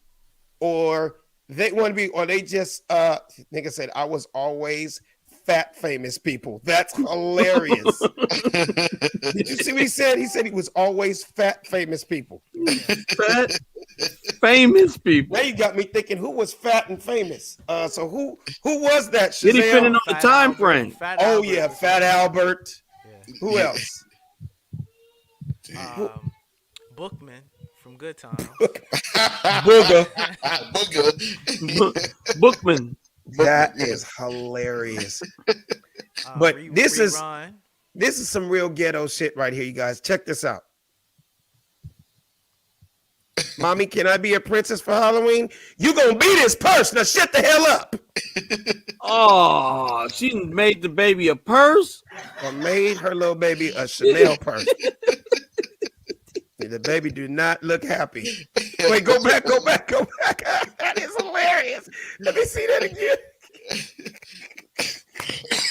or they want to be, or they just nigga said, I was always fat famous people. That's hilarious. Did you see what he said? He said he was always fat famous people. Fat famous people. Now you got me thinking, who was fat and famous? So who was that? Did he Shazam? fit in on the time frame? Oh yeah, Fat Albert. Who Yeah. else? Bookman from Good Time. Booger. Bookman. That is hilarious. But this is some real ghetto shit right here, you guys. Check this out. Mommy, can I be a princess for Halloween? You gonna be this purse. Now shut the hell up. Oh, she made the baby a purse. Or made her little baby a Chanel purse. The baby do not look happy. Wait, go back. That is hilarious. Let me see that again.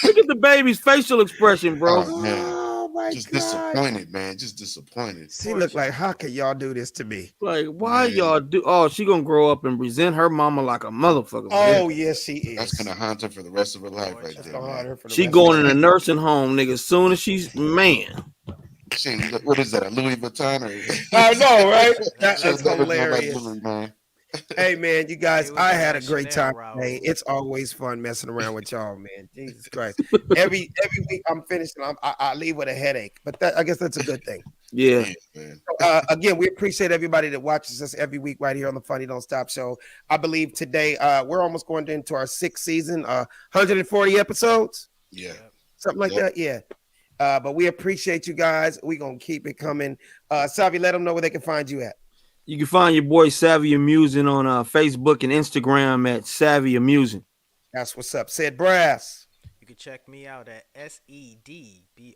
Look at the baby's facial expression, bro. Oh, man. Oh my Just God. disappointed, man. Just disappointed. She look like, how can y'all do this to me? Like, why y'all do? Oh, she gonna grow up and resent her mama like a motherfucker. Oh, yes, she is. That's gonna haunt her for the rest of her life, right there. Man. She going in a nursing home, nigga. As soon as she's man. She, what is that? A Louis Vuitton? Or... I know, right? That She'll is never know about hilarious. Louis, man. Hey, man, you guys, I had a great Chanel, time today. It's always fun messing around with y'all, man. Jesus Christ. Every week I'm finishing, I leave with a headache, but I guess that's a good thing. Yeah. So, again, we appreciate everybody that watches us every week right here on the Funny Don't Stop Show. I believe today we're almost going into our 6th season, 140 episodes. Yeah. Something like that. Yeah. But we appreciate you guys. We're going to keep it coming. Savi, let them know where they can find you at. You can find your boy Savvy Amusing on Facebook and Instagram at Savvy Amusing. That's what's up. Said Brass. You can check me out at SEDBRASS.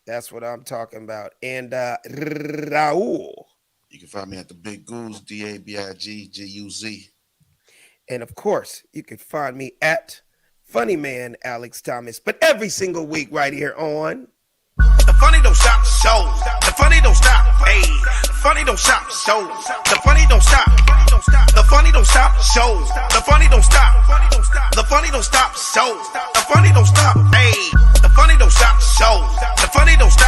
That's what I'm talking about. And Raul. You can find me at the Big Goose, DABIGGUZ. And of course, you can find me at Funny Man Alex Thomas. But every single week right here on The Funny Don't Stop Show. The Funny Don't Stop. Hey, the Funny Don't Stop Show. The Funny Don't Stop. The Funny Don't Stop Show. The Funny Don't Stop. The Funny Don't Stop Show. The Funny Don't Stop. Hey, the Funny Don't Stop Show. The Funny Don't Stop.